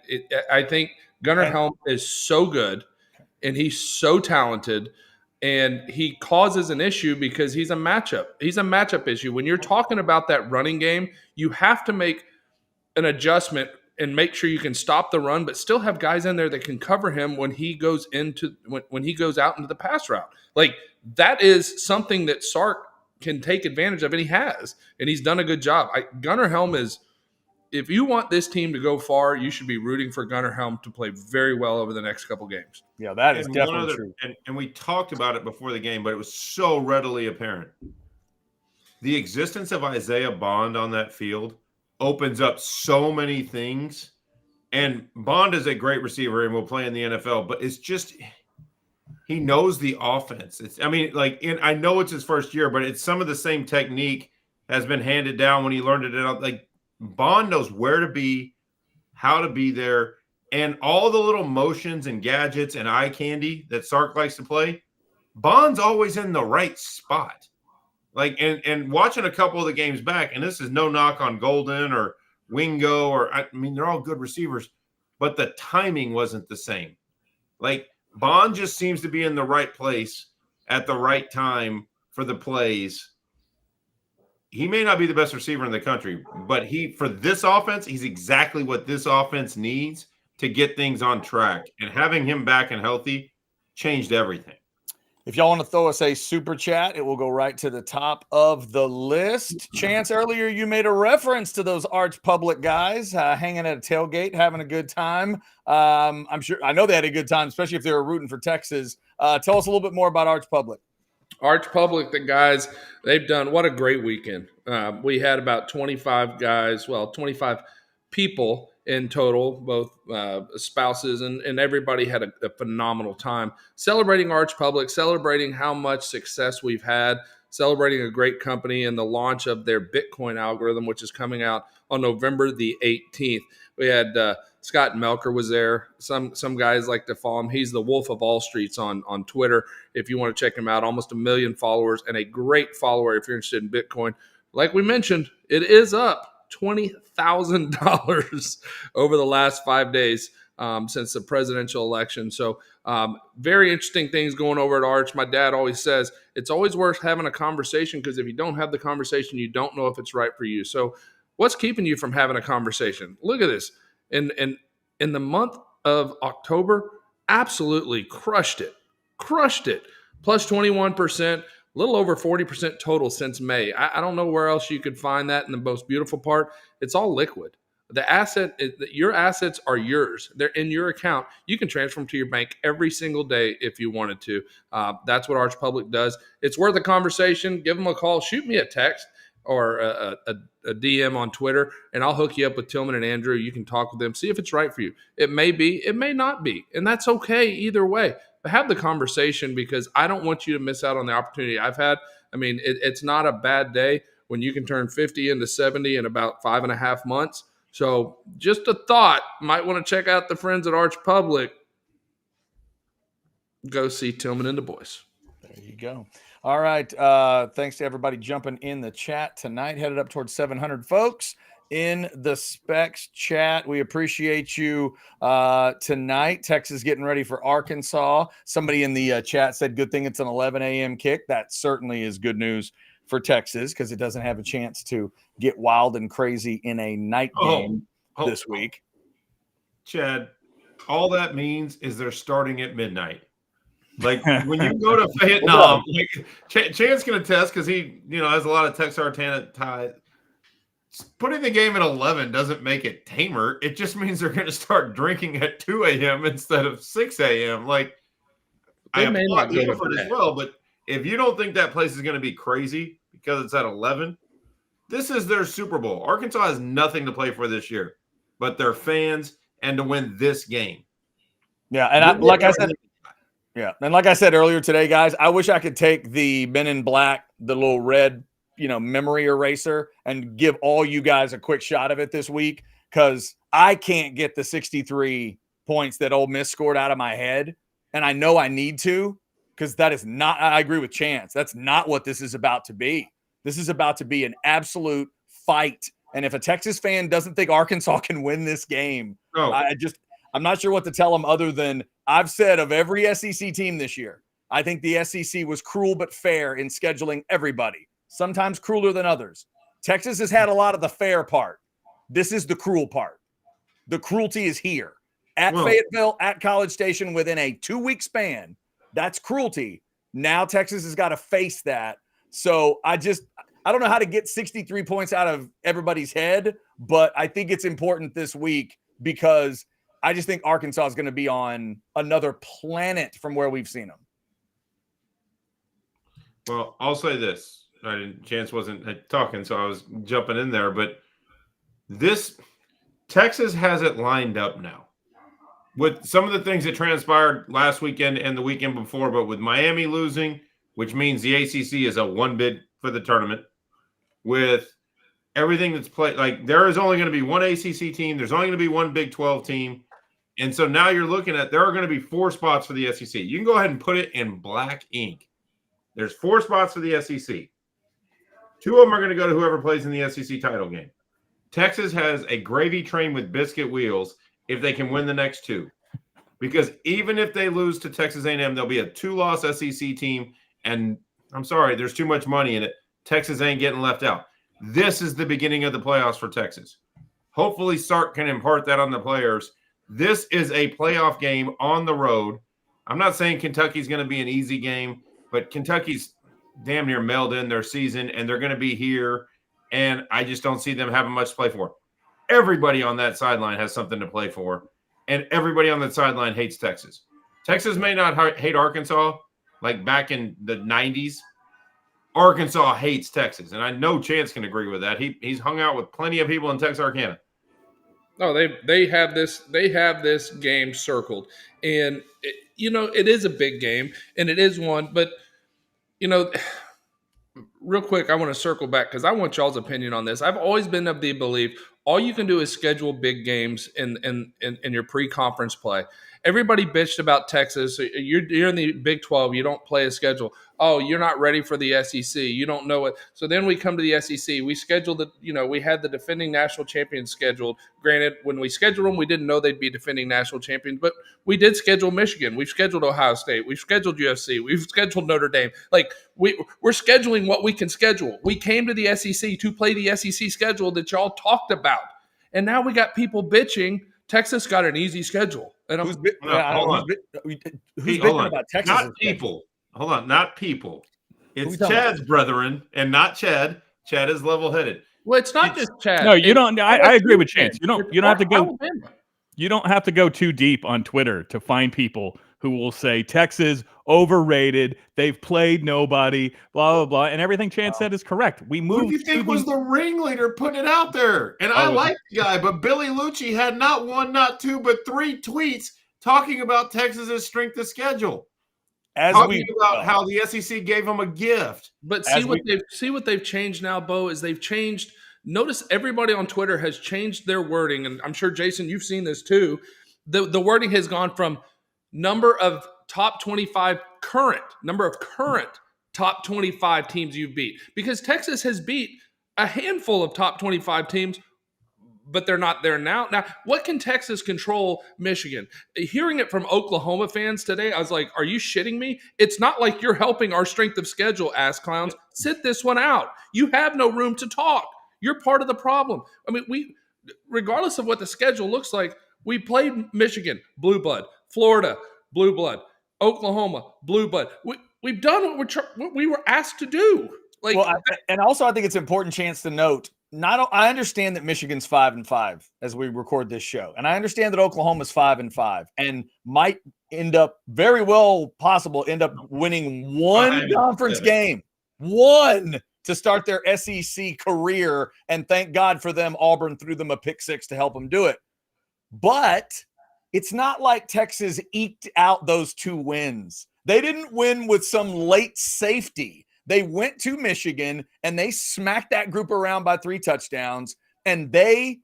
I think Gunnar Helm is so good, and he's so talented, and he causes an issue because he's a matchup. He's a matchup issue. When you're talking about that running game, you have to make an adjustment and make sure you can stop the run, but still have guys in there that can cover him when he goes when he goes out into the pass route. Like, that is something that Sark can take advantage of, and he has, and he's done a good job. Gunnar Helm is, if you want this team to go far, you should be rooting for Gunnar Helm to play very well over the next couple games. Yeah, that is definitely true. And we talked about it before the game, but it was so readily apparent. The existence of Isaiah Bond on that field opens up so many things. And Bond is a great receiver and will play in the NFL, but it's just he knows the offense. I know it's his first year, but it's some of the same technique has been handed down when he learned it out. Like, Bond knows where to be, how to be there, and all the little motions and gadgets and eye candy that Sark likes to play. Bond's always in the right spot. Like, and watching a couple of the games back, and this is no knock on Golden or Wingo, they're all good receivers, but the timing wasn't the same. Like, Bond just seems to be in the right place at the right time for the plays. He may not be the best receiver in the country, but for this offense, he's exactly what this offense needs to get things on track. And having him back and healthy changed everything. If y'all want to throw us a super chat, it will go right to the top of the list. Chance, earlier you made a reference to those Arch Public guys hanging at a tailgate, having a good time. I know they had a good time, especially if they were rooting for Texas. Tell us a little bit more about Arch Public. Arch Public, the guys, they've done what a great weekend. We had about 25 guys, 25 people in total, both spouses, and everybody had a phenomenal time celebrating Arch Public, celebrating how much success we've had, celebrating a great company and the launch of their Bitcoin algorithm, which is coming out on November the 18th. We had Scott Melker was there. Some guys like to follow him. He's the Wolf of all streets on Twitter. If you want to check him out, almost 1 million followers and a great follower if you're interested in Bitcoin. Like we mentioned, it is up $20,000 over the last 5 days since the presidential election. So very interesting things going over at Arch. My dad always says it's always worth having a conversation, because if you don't have the conversation, you don't know if it's right for you. So what's keeping you from having a conversation? Look at this. In the month of October, absolutely crushed it. Plus 21%, a little over 40% total since May. I don't know where else you could find that. And the most beautiful part, it's all liquid. Your assets are yours. They're in your account. You can transfer them to your bank every single day if you wanted to. That's what Arch Public does. It's worth a conversation. Give them a call. Shoot me a text or a DM on Twitter, and I'll hook you up with Tillman and Andrew. You can talk with them, see if it's right for you. It may be, it may not be, and that's okay either way. But have the conversation, because I don't want you to miss out on the opportunity I've had. I mean, it's not a bad day when you can turn 50 into 70 in about 5.5 months. So just a thought, might want to check out the friends at Arch Public. Go see Tillman and the boys. There you go. All right. Thanks to everybody jumping in the chat tonight. Headed up towards 700 folks in the Specs chat. We appreciate you tonight. Texas getting ready for Arkansas. Somebody in the chat said, good thing it's an 11 a.m. kick. That certainly is good news for Texas, because it doesn't have a chance to get wild and crazy in a night game this week. Chad, all that means is they're starting at midnight. Like when you go to Vietnam, like Chance can attest, because he, has a lot of Texarkana ties. Putting the game at 11 doesn't make it tamer. It just means they're going to start drinking at 2 a.m. instead of 6 a.m. Like, I applaud the effort as well, but if you don't think that place is going to be crazy because it's at 11, this is their Super Bowl. Arkansas has nothing to play for this year but their fans and to win this game. Yeah, and like I said earlier today, guys, I wish I could take the Men in Black, the little red, memory eraser, and give all you guys a quick shot of it this week, because I can't get the 63 points that Ole Miss scored out of my head, and I know I need to, because that is not – I agree with Chance. That's not what this is about to be. This is about to be an absolute fight, and if a Texas fan doesn't think Arkansas can win this game, I'm not sure what to tell them, other than I've said of every SEC team this year, I think the SEC was cruel but fair in scheduling everybody, sometimes crueler than others. Texas has had a lot of the fair part. This is the cruel part. The cruelty is here. At Fayetteville, at College Station, within a 2-week span, that's cruelty. Now Texas has got to face that. So I don't know how to get 63 points out of everybody's head, but I think it's important this week, because I just think Arkansas is going to be on another planet from where we've seen them. Well, I'll say this. Chance wasn't talking, so I was jumping in there. But Texas has it lined up now with some of the things that transpired last weekend and the weekend before. But with Miami losing, which means the ACC is a one bid for the tournament, with everything that's played, like there is only going to be one ACC team. There's only going to be one Big 12 team. And so now you're looking at, there are going to be 4 spots for the SEC. You can go ahead and put it in black ink. There's 4 spots for the SEC. 2 of them are going to go to whoever plays in the SEC title game. Texas has a gravy train with biscuit wheels if they can win the next 2. Because even if they lose to Texas A&M, there'll be a 2-loss SEC team. And I'm sorry, there's too much money in it. Texas ain't getting left out. This is the beginning of the playoffs for Texas. Hopefully Sark can impart that on the players. This is a playoff game on the road. I'm not saying Kentucky's going to be an easy game, but Kentucky's damn near mailed in their season, and they're going to be here, and I just don't see them having much to play for. Everybody on that sideline has something to play for, and everybody on that sideline hates Texas. Texas may not hate Arkansas, like back in the 90s, Arkansas hates Texas. And I know Chance can agree with that. He's hung out with plenty of people in Texarkana. No, they have this game circled, and it is a big game, and it is one. But real quick, I want to circle back because I want y'all's opinion on this. I've always been of the belief all you can do is schedule big games in your pre-conference play. Everybody bitched about Texas. You're in the Big 12. You don't play a schedule. Oh, you're not ready for the SEC. You don't know it. So then we come to the SEC. We scheduled it. We had the defending national champions scheduled. Granted, when we scheduled them, we didn't know they'd be defending national champions, but we did schedule Michigan. We've scheduled Ohio State. We've scheduled USC. We've scheduled Notre Dame. Like we're scheduling what we can schedule. We came to the SEC to play the SEC schedule that y'all talked about, and now we got people bitching. Texas got an easy schedule. And who's bitching about Texas? Not people. Hold on, not people. It's Chad's brethren and not Chad. Chad is level-headed. Well, it's not just Chad. No, you don't. I agree with Chance. You don't have to go. You don't have to go too deep on Twitter to find people who will say Texas overrated. They've played nobody. Blah blah blah, and everything Chance said is correct. We moved. Who do you think was the ringleader putting it out there? And I like the guy, but Billy Lucci had not one, not two, but 3 tweets talking about Texas's strength of schedule. Talking about how the SEC gave them a gift. But see what they've changed now, Bo, is they've changed. Notice everybody on Twitter has changed their wording, and I'm sure, Jason, you've seen this too. The wording has gone from number of top 25 current top 25 teams you've beat. Because Texas has beat a handful of top 25 teams, but they're not there now. Now, what can Texas control Michigan? Hearing it from Oklahoma fans today, I was like, are you shitting me? It's not like you're helping our strength of schedule, ass clowns. Sit this one out. You have no room to talk. You're part of the problem. I mean, regardless of what the schedule looks like, we played Michigan, blue blood, Florida, blue blood, Oklahoma, blue blood. We've done what we were asked to do. And also I think it's important, Chance, to note, I understand that Michigan's 5-5 as we record this show. And I understand that Oklahoma's 5-5 and might end up winning one conference game. One to start their SEC career. And thank God for them, Auburn threw them a pick 6 to help them do it. But it's not like Texas eked out those 2 wins. They didn't win with some late safety. They went to Michigan and they smacked that group around by 3 touchdowns. And they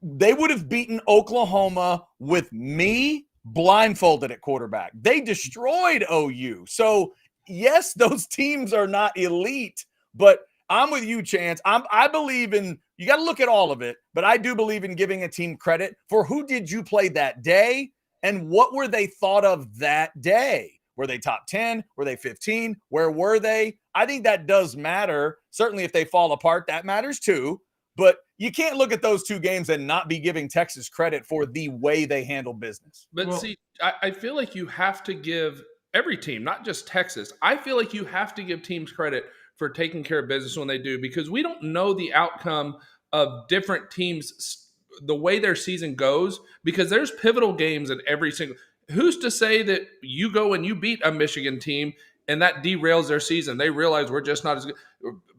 would have beaten Oklahoma with me blindfolded at quarterback. They destroyed OU. So yes, those teams are not elite, but I'm with you, Chance. I believe in, you got to look at all of it, but I do believe in giving a team credit for who did you play that day and what were they thought of that day. Were they top 10? Were they 15? Where were they? I think that does matter. Certainly if they fall apart, that matters too. But you can't look at those 2 games and not be giving Texas credit for the way they handle business. But see, I feel like you have to give every team, not just Texas, I feel like you have to give teams credit for taking care of business when they do, because we don't know the outcome of different teams, the way their season goes, because there's pivotal games in every single. Who's to say that you go and you beat a Michigan team and that derails their season? They realize we're just not as good,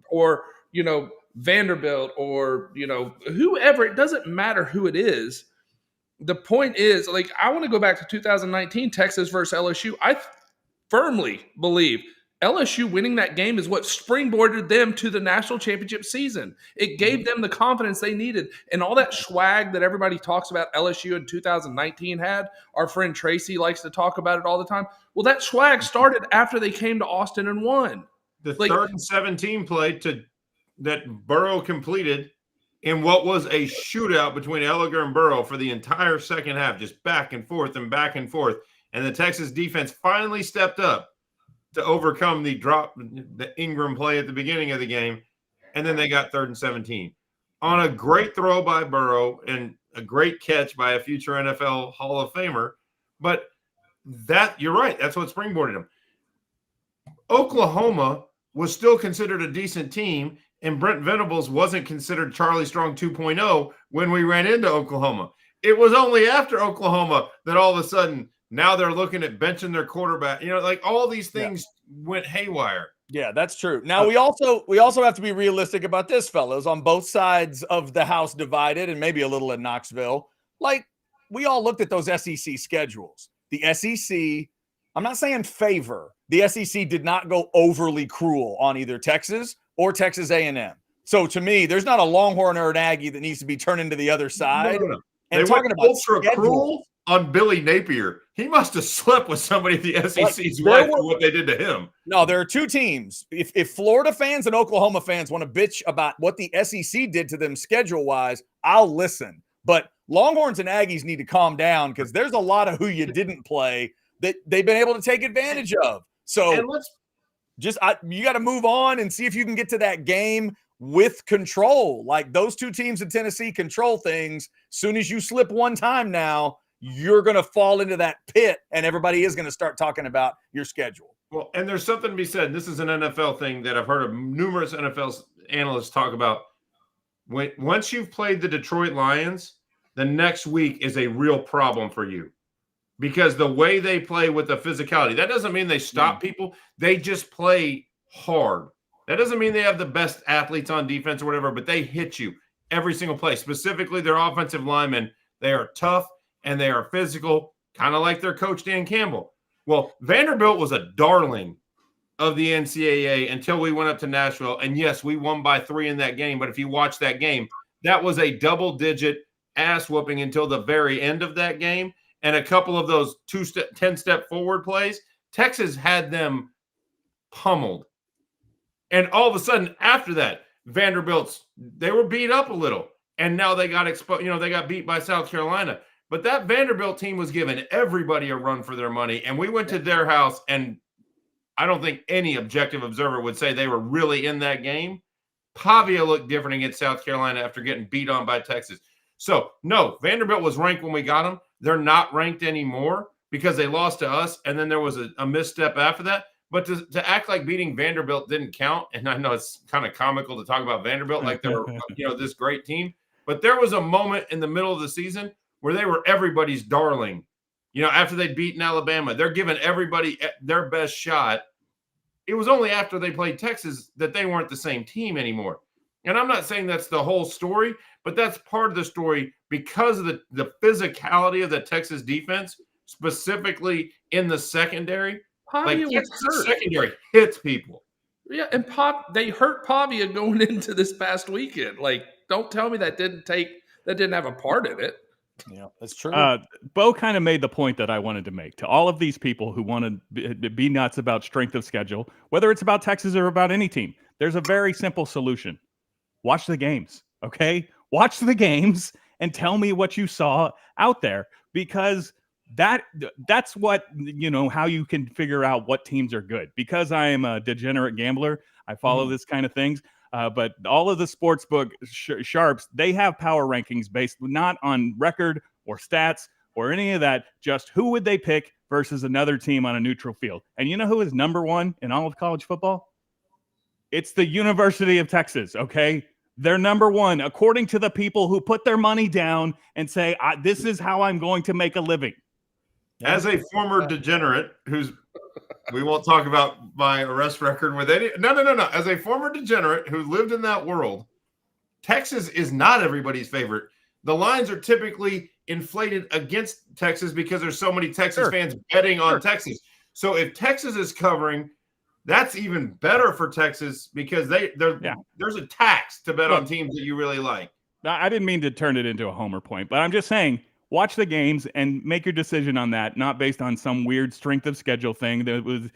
or Vanderbilt, or whoever. It doesn't matter who it is. The point is, I want to go back to 2019 Texas versus LSU. I firmly believe LSU winning that game is what springboarded them to the national championship season. It gave them the confidence they needed. And all that swag that everybody talks about LSU in 2019 had, our friend Tracy likes to talk about it all the time. Well, that swag started after they came to Austin and won. The 3rd and 17 play that Burrow completed in what was a shootout between Elliger and Burrow for the entire second half, just back and forth and back and forth. And the Texas defense finally stepped up to overcome the Ingram play at the beginning of the game, and then they got 3rd and 17 on a great throw by Burrow and a great catch by a future NFL Hall of Famer. But you're right, that's what springboarded them. Oklahoma was still considered a decent team, and Brent Venables wasn't considered Charlie Strong 2.0 when we ran into Oklahoma. It was only after Oklahoma that all of a sudden Now they're looking at benching their quarterback. Like all these things went haywire. Yeah, that's true. Now we also have to be realistic about this, fellas, on both sides of the house divided, and maybe a little in Knoxville. Like, we all looked at those SEC schedules. The SEC, I'm not saying favor. The SEC did not go overly cruel on either Texas or Texas A&M. So to me, there's not a Longhorn or an Aggie that needs to be turned into the other side. No. And they talking went about ultra cruel on Billy Napier. He must have slept with somebody at the SEC's wife for what they did to him. No, there are two teams. If Florida fans and Oklahoma fans want to bitch about what the SEC did to them schedule-wise, I'll listen. But Longhorns and Aggies need to calm down because there's a lot of who you didn't play that they've been able to take advantage of. So you got to move on and see if you can get to that game with control. Like those two teams in Tennessee control things. Soon as you slip one time now, you're going to fall into that pit and everybody is going to start talking about your schedule. Well, and there's something to be said. This is an NFL thing that I've heard of numerous NFL analysts talk about. Once you've played the Detroit Lions, the next week is a real problem for you because the way they play with the physicality, that doesn't mean they stop people. They just play hard. That doesn't mean they have the best athletes on defense or whatever, but they hit you every single play. Specifically, their offensive linemen, they are tough and they are physical, kind of like their coach, Dan Campbell. Well, Vanderbilt was a darling of the NCAA until we went up to Nashville. And yes, we won by 3 in that game. But if you watch that game, that was a double-digit ass whooping until the very end of that game. And a couple of those 10-step forward plays, Texas had them pummeled. And all of a sudden, after that, they were beat up a little. And now they got exposed. They got beat by South Carolina. But that Vanderbilt team was giving everybody a run for their money. And we went to their house, and I don't think any objective observer would say they were really in that game. Pavia looked different against South Carolina after getting beat on by Texas. So, no, Vanderbilt was ranked when we got them. They're not ranked anymore because they lost to us, and then there was a misstep after that. But to act like beating Vanderbilt didn't count, and I know it's kind of comical to talk about Vanderbilt like they're this great team, but there was a moment in the middle of the season where they were everybody's darling. After they'd beaten Alabama, they're giving everybody their best shot. It was only after they played Texas that they weren't the same team anymore. And I'm not saying that's the whole story, but that's part of the story because of the physicality of the Texas defense, specifically in the secondary. Pavia was hurt. Secondary hits people. Yeah, and they hurt Pavia going into this past weekend. Like, don't tell me that didn't have a part in it. Yeah, that's true. Bo kind of made the point that I wanted to make to all of these people who want to be nuts about strength of schedule, whether it's about Texas or about any team. There's a very simple solution. Watch the games, okay? Watch the games and tell me what you saw out there because that's what, how you can figure out what teams are good. Because I am a degenerate gambler, I follow this kind of things. But all of the sportsbook sharps, they have power rankings based not on record or stats or any of that, just who would they pick versus another team on a neutral field. And you know who is number one in all of college football? It's the University of Texas, okay? They're number one, according to the people who put their money down and say, this is how I'm going to make a living. As a former degenerate we won't talk about my arrest record with any. No. As a former degenerate who lived in that world, Texas is not everybody's favorite. The lines are typically inflated against Texas because there's so many Texas fans betting on Texas. So if Texas is covering, that's even better for Texas because there's a tax to bet on teams that you really like. I didn't mean to turn it into a homer point, but I'm just saying, watch the games and make your decision on that, not based on some weird strength of schedule thing that was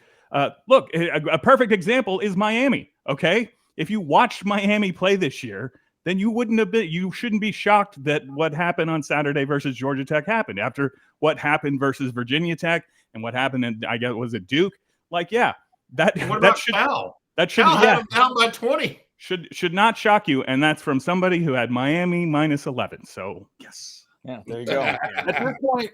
look, a perfect example is Miami. Okay. If you watched Miami play this year, then you shouldn't be shocked that what happened on Saturday versus Georgia Tech happened after what happened versus Virginia Tech and what happened in, I guess, was it Duke? Like, yeah, that should Cal? That should have them down by 20. Should not shock you. And that's from somebody who had Miami -11. So yes. Yeah, there you go.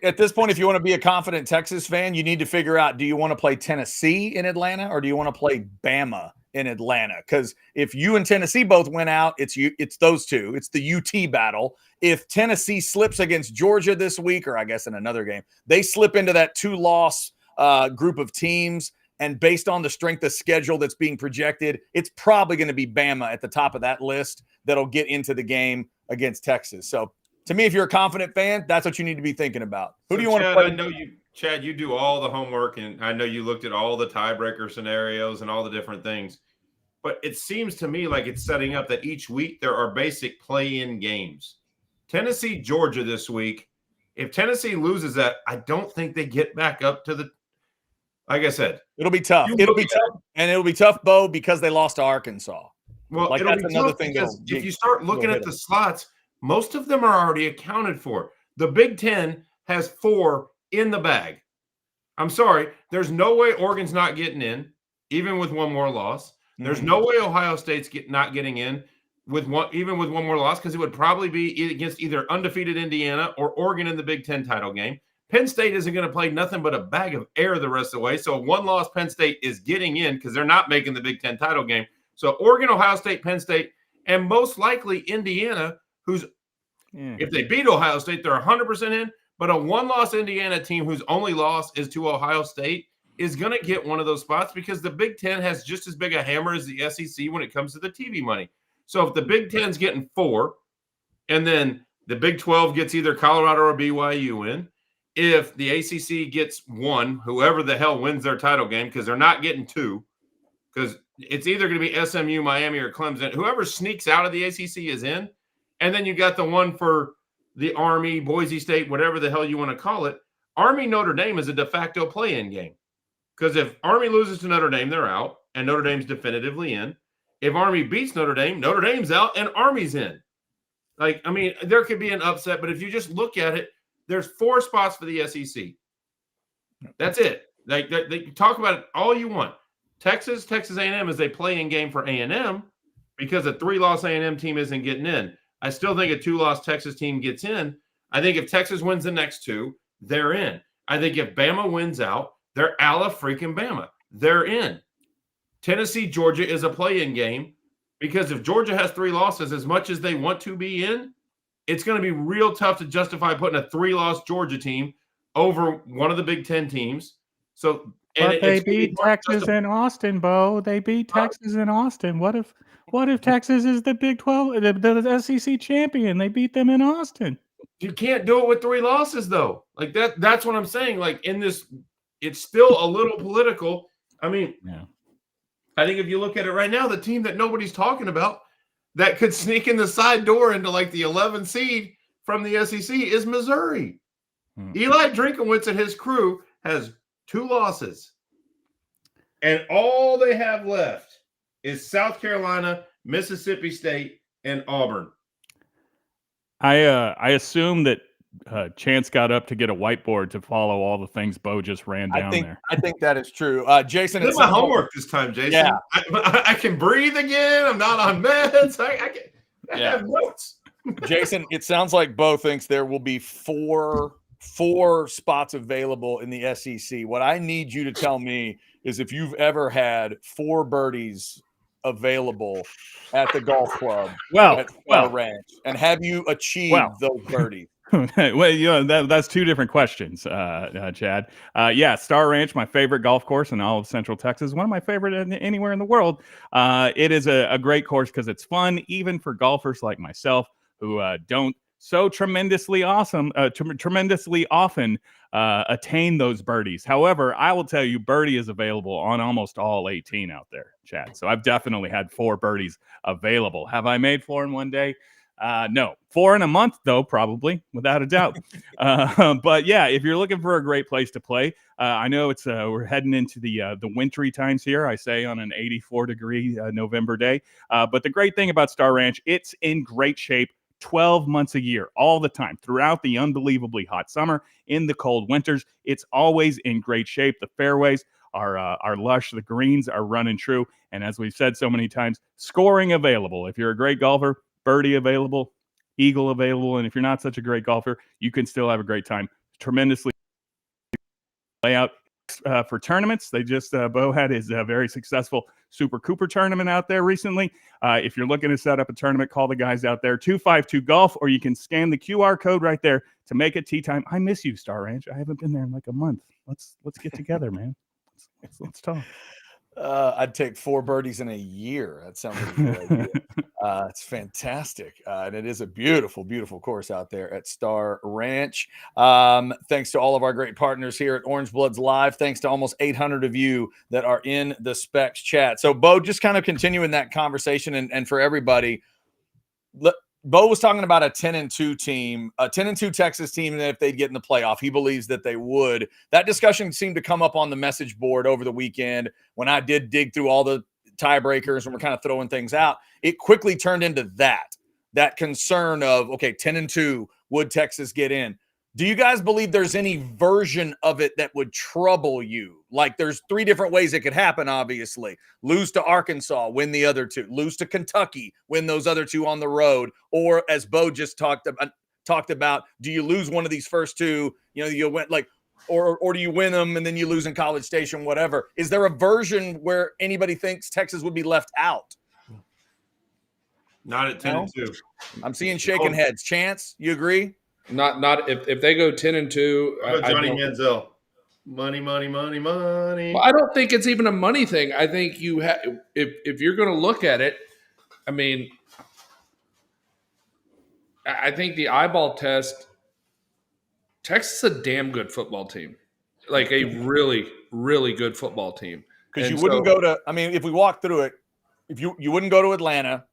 At this point, if you want to be a confident Texas fan, you need to figure out, do you want to play Tennessee in Atlanta or do you want to play Bama in Atlanta. Because if you and Tennessee both went out, it's those two. It's the UT battle. If Tennessee slips against Georgia this week, or I guess in another game, they slip into that 2-loss group of teams. And based on the strength of schedule that's being projected, it's probably going to be Bama at the top of that list that'll get into the game against Texas. So to me, if you're a confident fan, that's what you need to be thinking about. Who do you want to play? I know Chad, you do all the homework, and I know you looked at all the tiebreaker scenarios and all the different things. But it seems to me like it's setting up that each week there are basic play-in games. Tennessee, Georgia this week. If Tennessee loses that, I don't think they get back up to the – like I said. It'll be tough. It'll be tough. And it'll be tough, Bo, because they lost to Arkansas. Well, like it'll be tough because if you start looking at the slots, most of them are already accounted for. The Big Ten has 4 in the bag. I'm sorry. There's no way Oregon's not getting in, even with one more loss. There's no way Ohio State's not getting in with one more loss, because it would probably be against either undefeated Indiana or Oregon in the Big Ten title game. Penn State isn't going to play nothing but a bag of air the rest of the way. So one loss Penn State is getting in because they're not making the Big Ten title game. So Oregon, Ohio State, Penn State, and most likely Indiana, who's if they beat Ohio State, they're 100% in. But a one-loss Indiana team whose only loss is to Ohio State is going to get one of those spots because the Big Ten has just as big a hammer as the SEC when it comes to the TV money. So if the Big Ten's getting 4, and then the Big 12 gets either Colorado or BYU in, if the ACC gets 1, whoever the hell wins their title game, because they're not getting 2, because it's either going to be SMU, Miami, or Clemson. Whoever sneaks out of the ACC is in. And then you got the one for the Army, Boise State, whatever the hell you want to call it. Army Notre Dame is a de facto play-in game. Because if Army loses to Notre Dame, they're out, and Notre Dame's definitively in. If Army beats Notre Dame's out, and Army's in. Like, I mean, there could be an upset, but if you just look at it, there's 4 spots for the SEC. That's it. Like, they talk about it all you want. Texas A&M is a play-in game for A&M because a 3-loss A&M team isn't getting in. I still think a 2-loss Texas team gets in. I think if Texas wins the next 2, they're in. I think if Bama wins out, they're a la freaking Bama. They're in. Tennessee, Georgia is a play-in game because if Georgia has 3 losses, as much as they want to be in, it's going to be real tough to justify putting a 3-loss Georgia team over one of the Big Ten teams. So, but they beat Texas and Austin, Bo. They beat Texas and Austin. What if Texas is the Big 12, the SEC champion? They beat them in Austin. You can't do it with 3 losses, though. Like that's what I'm saying. Like in this, it's still a little political. I mean, yeah. I think if you look at it right now, the team that nobody's talking about that could sneak in the side door into like the 11 seed from the SEC is Missouri. Eli Drinkwitz and his crew has 2 losses. And all they have left is South Carolina, Mississippi State, and Auburn. I assume that Chance got up to get a whiteboard to follow all the things Bo just ran down there. I think that is true. Jason, it's my homework this time, Jason. Yeah. I can breathe again. I'm not on meds. I have notes. Jason, it sounds like Bo thinks there will be four spots available in the SEC. What I need you to tell me is if you've ever had 4 birdies available at the golf club at Star Ranch, and have you achieved those birdies? Well, that's 2 different questions, Chad. Star Ranch, my favorite golf course in all of Central Texas, one of my favorite anywhere in the world. It is a great course because it's fun, even for golfers like myself who don't so tremendously often attain those birdies. However, I will tell you, birdie is available on almost all 18 out there, Chad. So I've definitely had 4 birdies available. Have I made 4 in one day? No. 4 in a month, though, probably, without a doubt. But yeah, if you're looking for a great place to play, I know it's we're heading into the wintry times here, I say, on an 84-degree November day. But the great thing about Star Ranch, it's in great shape 12 months a year, all the time, throughout the unbelievably hot summer, in the cold winters. It's always in great shape. The fairways are lush. The greens are running true. And as we've said so many times, scoring available. If you're a great golfer, birdie available, eagle available. And if you're not such a great golfer, you can still have a great time. Tremendously layout. for tournaments. They just Bo had his very successful Super Cooper tournament out there recently. If you're looking to set up a tournament, call the guys out there, 252 Golf, or you can scan the QR code right there to make it tee time. I miss you, Star Ranch. I haven't been there in like a month. Let's get together, man. Let's talk. I'd take 4 birdies in a year. That sounds like a good idea. It's fantastic. And it is a beautiful, beautiful course out there at Star Ranch. Thanks to all of our great partners here at Orange Bloods Live. Thanks to almost 800 of you that are in the Specs chat. So, Bo, just kind of continuing that conversation, and for everybody, Bo was talking about a 10-2 team, a 10-2 Texas team, and if they'd get in the playoff, he believes that they would. That discussion seemed to come up on the message board over the weekend when I did dig through all the tiebreakers and we're kind of throwing things out. It quickly turned into that concern of, okay, 10-2, would Texas get in? Do you guys believe there's any version of it that would trouble you? Like, there's 3 different ways it could happen, obviously. Lose to Arkansas, win the other 2. Lose to Kentucky, win those other 2 on the road. Or, as Bo just talked about, do you lose one of these first 2? You know, you went like, or do you win them and then you lose in College Station, whatever? Is there a version where anybody thinks Texas would be left out? Not at 10-2. I'm seeing shaking heads. Chance, you agree? Not if they go 10-2. Johnny Manziel, money. Well, I don't think it's even a money thing. I think you have if you're going to look at it. I mean, I think the eyeball test. Texas is a damn good football team, like a really, really good football team. Because you wouldn't go to. I mean, if we walk through it, if you wouldn't go to Atlanta.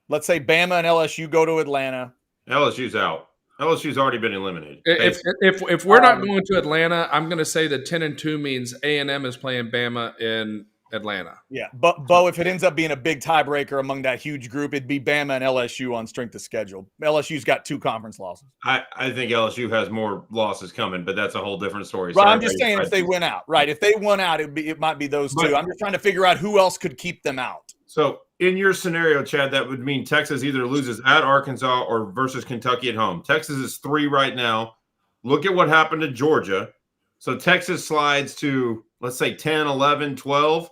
Let's say Bama and LSU go to Atlanta. LSU's out. LSU's already been eliminated. If we're not going to Atlanta, I'm going to say that 10-2 means A&M is playing Bama in Atlanta. Yeah, but Bo, if it ends up being a big tiebreaker among that huge group, it'd be Bama and LSU on strength of schedule. LSU's got 2 conference losses. I think LSU has more losses coming, but that's a whole different story. Right, I'm just saying if they win out. Right, if they won out, it might be those 2. I'm just trying to figure out who else could keep them out. So in your scenario, Chad, that would mean Texas either loses at Arkansas or versus Kentucky at home. Texas is 3 right now. Look at what happened to Georgia. So Texas slides to, let's say, 10, 11, 12,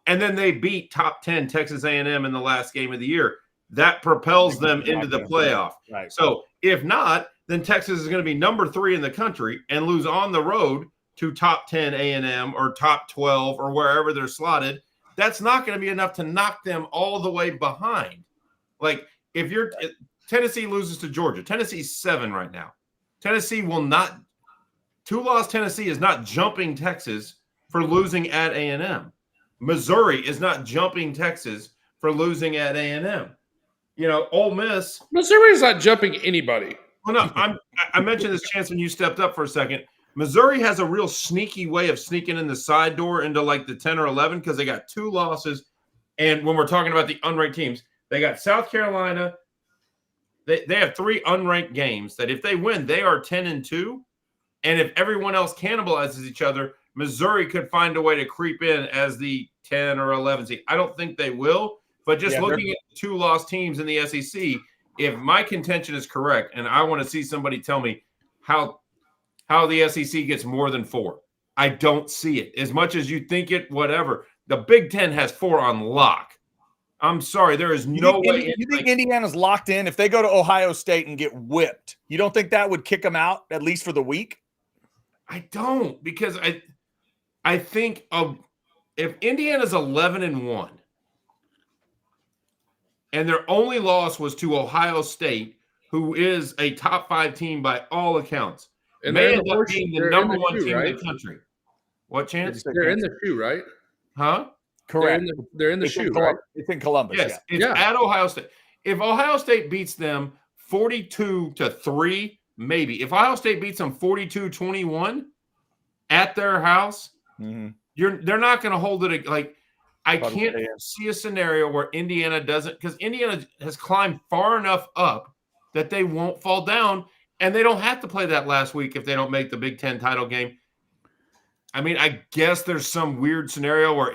and then they beat top 10 Texas A&M in the last game of the year. That propels them into the playoff. Right. So if not, then Texas is going to be number 3 in the country and lose on the road to top 10 A&M or top 12 or wherever they're slotted. That's not going to be enough to knock them all the way behind. Like, if Tennessee loses to Georgia, Tennessee's 7 right now. Tennessee will not – 2-loss Tennessee is not jumping Texas for losing at A&M. Missouri is not jumping Texas for losing at A&M. You know, Ole Miss – Missouri's not jumping anybody. Well, no, I mentioned this, Chance, when you stepped up for a second. Missouri has a real sneaky way of sneaking in the side door into like the 10 or 11 because they got 2 losses. And when we're talking about the unranked teams, they got South Carolina. They have 3 unranked games that if they win, they are 10-2. And if everyone else cannibalizes each other, Missouri could find a way to creep in as the 10 or 11 seed. I don't think they will, but just looking at the 2-loss teams in the SEC, if my contention is correct, and I want to see somebody tell me how the SEC gets more than 4. I don't see it. As much as you think it, whatever. The Big Ten has 4 on lock. I'm sorry. There is no way. You think Indiana's locked in? If they go to Ohio State and get whipped, you don't think that would kick them out, at least for the week? I don't, because I think if Indiana's 11-1 and their only loss was to Ohio State, who is a top 5 team by all accounts, and they end up being the number 1 team in the country. What, Chance? They're in the shoe, right? Huh? Correct. They're in the shoe, right? It's in Columbus. Yes, it's at Ohio State. If Ohio State beats them 42-3, maybe. If Ohio State beats them 42-21 at their house, they're not going to hold it. Like, I can't see a scenario where Indiana doesn't, because Indiana has climbed far enough up that they won't fall down, and they don't have to play that last week if they don't make the Big Ten title game. I mean, I guess there's some weird scenario where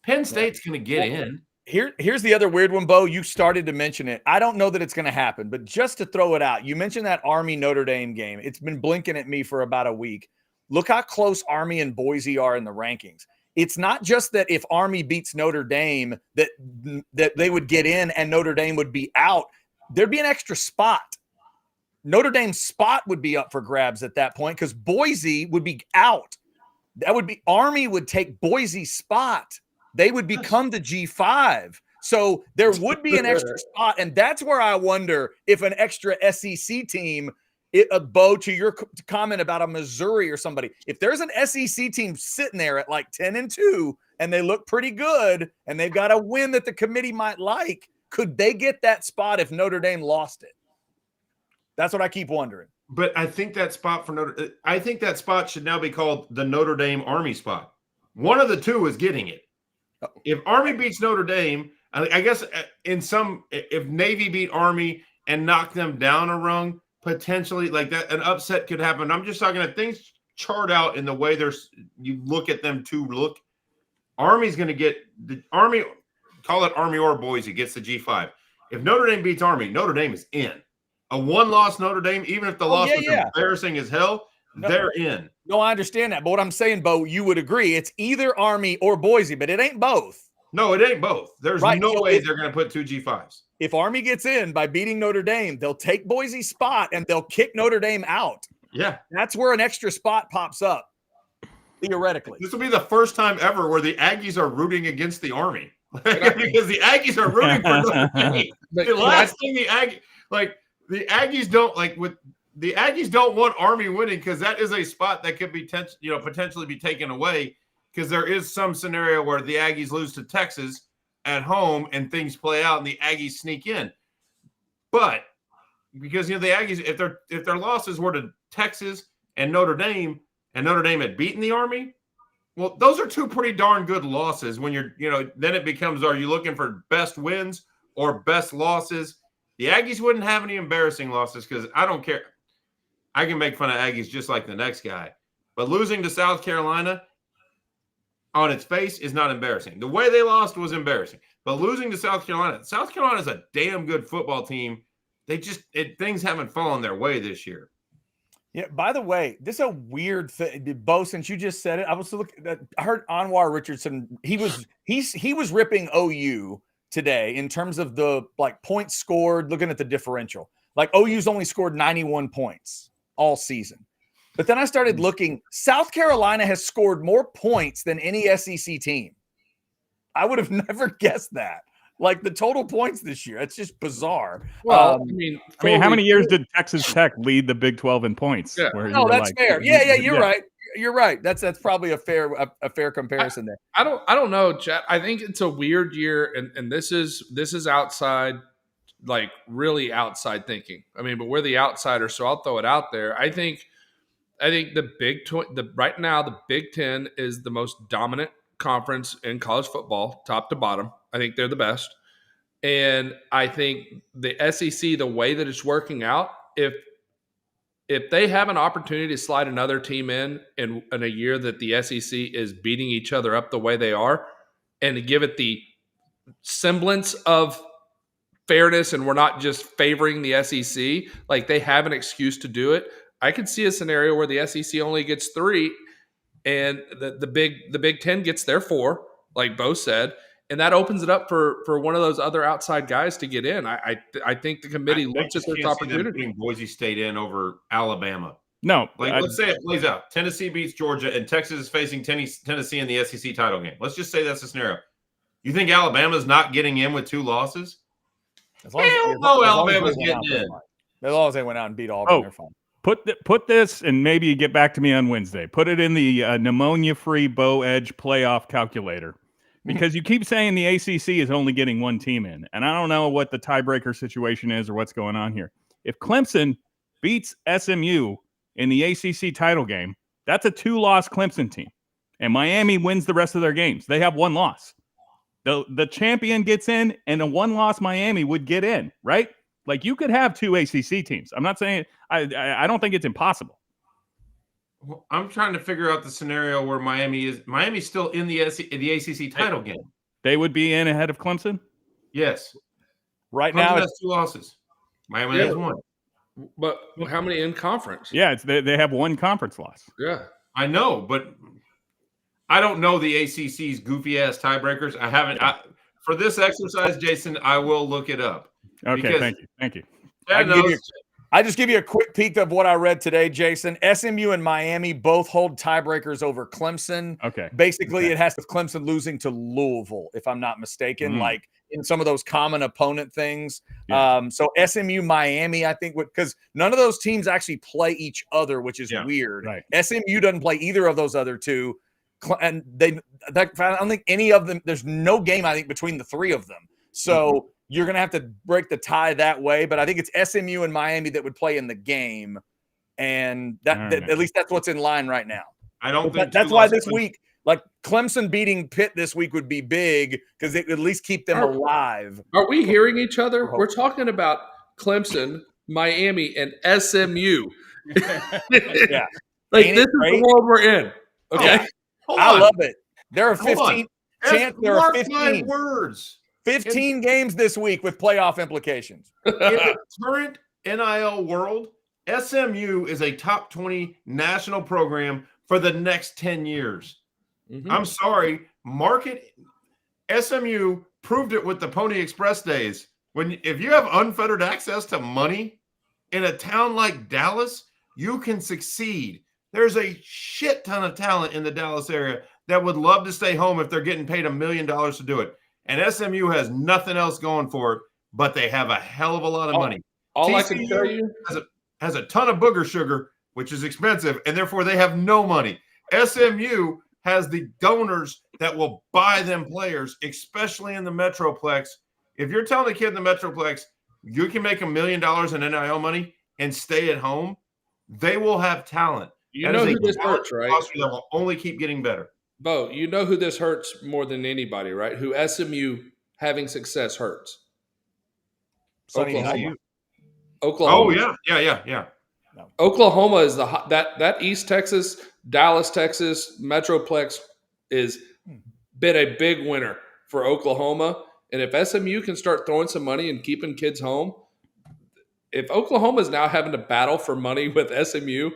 Penn State's going to get in. Here's the other weird one, Bo. You started to mention it. I don't know that it's going to happen, but just to throw it out, you mentioned that Army Notre Dame game. It's been blinking at me for about a week. look how close Army and Boise are in the rankings. It's not just that if Army beats Notre Dame that they would get in and Notre Dame would be out. There'd be an extra spot. Notre Dame's spot would be up for grabs at that point because Boise would be out. That would be Army would take Boise's spot. They would become the G5. So there would be an extra spot. And that's where I wonder if an extra SEC team, Bo, to your comment about a Missouri or somebody, if there's an SEC team sitting there at like 10-2 and they look pretty good and they've got a win that the committee might like, could they get that spot if Notre Dame lost it? That's what I keep wondering. But I think that spot should now be called the Notre Dame Army spot. One of the two is getting it. If Army beats Notre Dame, I guess if Navy beat Army and knock them down a rung, potentially like that, an upset could happen. I'm just talking about things chart out in the way you look at them to look. Army's going to get the Army, call it Army or Boise, gets the G5. If Notre Dame beats Army, Notre Dame is in. A one-loss Notre Dame, even if the loss was embarrassing as hell, they're in. No, I understand that. But what I'm saying, Bo, you would agree it's either Army or Boise, but it ain't both. No, it ain't both. There's no way they're going to put two G5s. If Army gets in by beating Notre Dame, they'll take Boise's spot and they'll kick Notre Dame out. Yeah. That's where an extra spot pops up, theoretically. This will be the first time ever where the Aggies are rooting against the Army. Because the Aggies are rooting for Notre Dame. The last thing the Aggies don't want Army winning because that is a spot that could be potentially be taken away because there is some scenario where the Aggies lose to Texas at home and things play out and the Aggies sneak in. But because the Aggies, if their losses were to Texas and Notre Dame had beaten the Army, well, those are two pretty darn good losses when then it becomes, are you looking for best wins or best losses? The Aggies wouldn't have any embarrassing losses because I don't care. I can make fun of Aggies just like the next guy. But losing to South Carolina on its face is not embarrassing. The way they lost was embarrassing. But losing to South Carolina is a damn good football team. Things haven't fallen their way this year. Yeah, by the way, this is a weird thing. Bo, since you just said it, I heard Anwar Richardson. He was ripping OU today in terms of the points scored, looking at the differential. OU's only scored 91 points all season. But then I started looking, South Carolina has scored more points than any SEC team. I would have never guessed that. The total points this year, it's just bizarre. Well, how many years did Texas Tech lead the Big 12 in points? Yeah. That's fair. Yeah, you're right. You're right. That's probably a fair comparison there. I don't know, Chet. I think it's a weird year, and this is outside, really outside thinking. But we're the outsiders, so I'll throw it out there. I think right now the Big Ten is the most dominant conference in college football, top to bottom. I think they're the best, and I think the SEC, the way that it's working out, if they have an opportunity to slide another team in a year that the SEC is beating each other up the way they are, and to give it the semblance of fairness, and we're not just favoring the SEC, they have an excuse to do it. I could see a scenario where the SEC only gets 3, and the Big Ten gets their 4, like Bo said, and that opens it up for one of those other outside guys to get in. I think the committee looks at this opportunity. Putting Boise State in over Alabama. No, let's say it plays out. Tennessee beats Georgia, and Texas is facing Tennessee in the SEC title game. Let's just say that's the scenario. You think Alabama's not getting in with 2 losses? Alabama's getting in. As long as they went out and beat Auburn, they're fine. Put this, and maybe you get back to me on Wednesday. Put it in the pneumonia-free Bow Edge playoff calculator, because you keep saying the ACC is only getting 1 team in, and I don't know what the tiebreaker situation is or what's going on here. If Clemson beats SMU in the ACC title game, that's a 2-loss Clemson team, and Miami wins the rest of their games. They have 1 loss. The champion gets in, and a 1-loss Miami would get in, right? You could have 2 ACC teams. I'm not saying I don't think it's impossible. Well, I'm trying to figure out the scenario where Miami's still in the ACC title game. They would be in ahead of Clemson? Yes. Right Clemson now has 2 losses. Miami has 1. But how many in conference? Yeah, they have 1 conference loss. Yeah. I know, but I don't know the ACC's goofy ass tiebreakers. I haven't. For this exercise, Jason, I will look it up. Okay, thank you. I just give you a quick peek of what I read today, Jason. SMU and Miami both hold tiebreakers over Clemson. Okay. Basically, it has to Clemson losing to Louisville, if I'm not mistaken, like in some of those common opponent things. Yeah. So SMU, Miami, I think, because none of those teams actually play each other, which is weird. Right. SMU doesn't play either of those other two. And I don't think any of them, there's no game, I think, between the three of them. So you're going to have to break the tie that way. But I think it's SMU and Miami that would play in the game. And that at least that's what's in line right now. I don't think that's why this week, like Clemson beating Pitt this week would be big because it would at least keep them alive. Are we hearing each other? We're talking about Clemson, Miami, and SMU. Yeah. Like, this is the world we're in. Okay. I love it. There are 15 there are 15 words. 15 games this week with playoff implications. In the current NIL world, SMU is a top 20 national program for the next 10 years. I'm sorry. SMU proved it with the Pony Express days. If you have unfettered access to money in a town like Dallas, you can succeed. There's a shit ton of talent in the Dallas area that would love to stay home if they're getting paid $1 million to do it. And SMU has nothing else going for it, but they have a hell of a lot of money. All I can tell you has a ton of booger sugar, which is expensive, and therefore they have no money. SMU has the donors that will buy them players, especially in the Metroplex. If you're telling a kid in the Metroplex, you can make $1 million in NIL money and stay at home, they will have talent. You know who this hurts, right? That will only keep getting better. Bo, you know who this hurts more than anybody, right? Who SMU having success hurts. Oklahoma. Oh, yeah. Oklahoma is that East Texas, Dallas, Texas Metroplex is been a big winner for Oklahoma. And if SMU can start throwing some money and keeping kids home, if Oklahoma is now having to battle for money with SMU,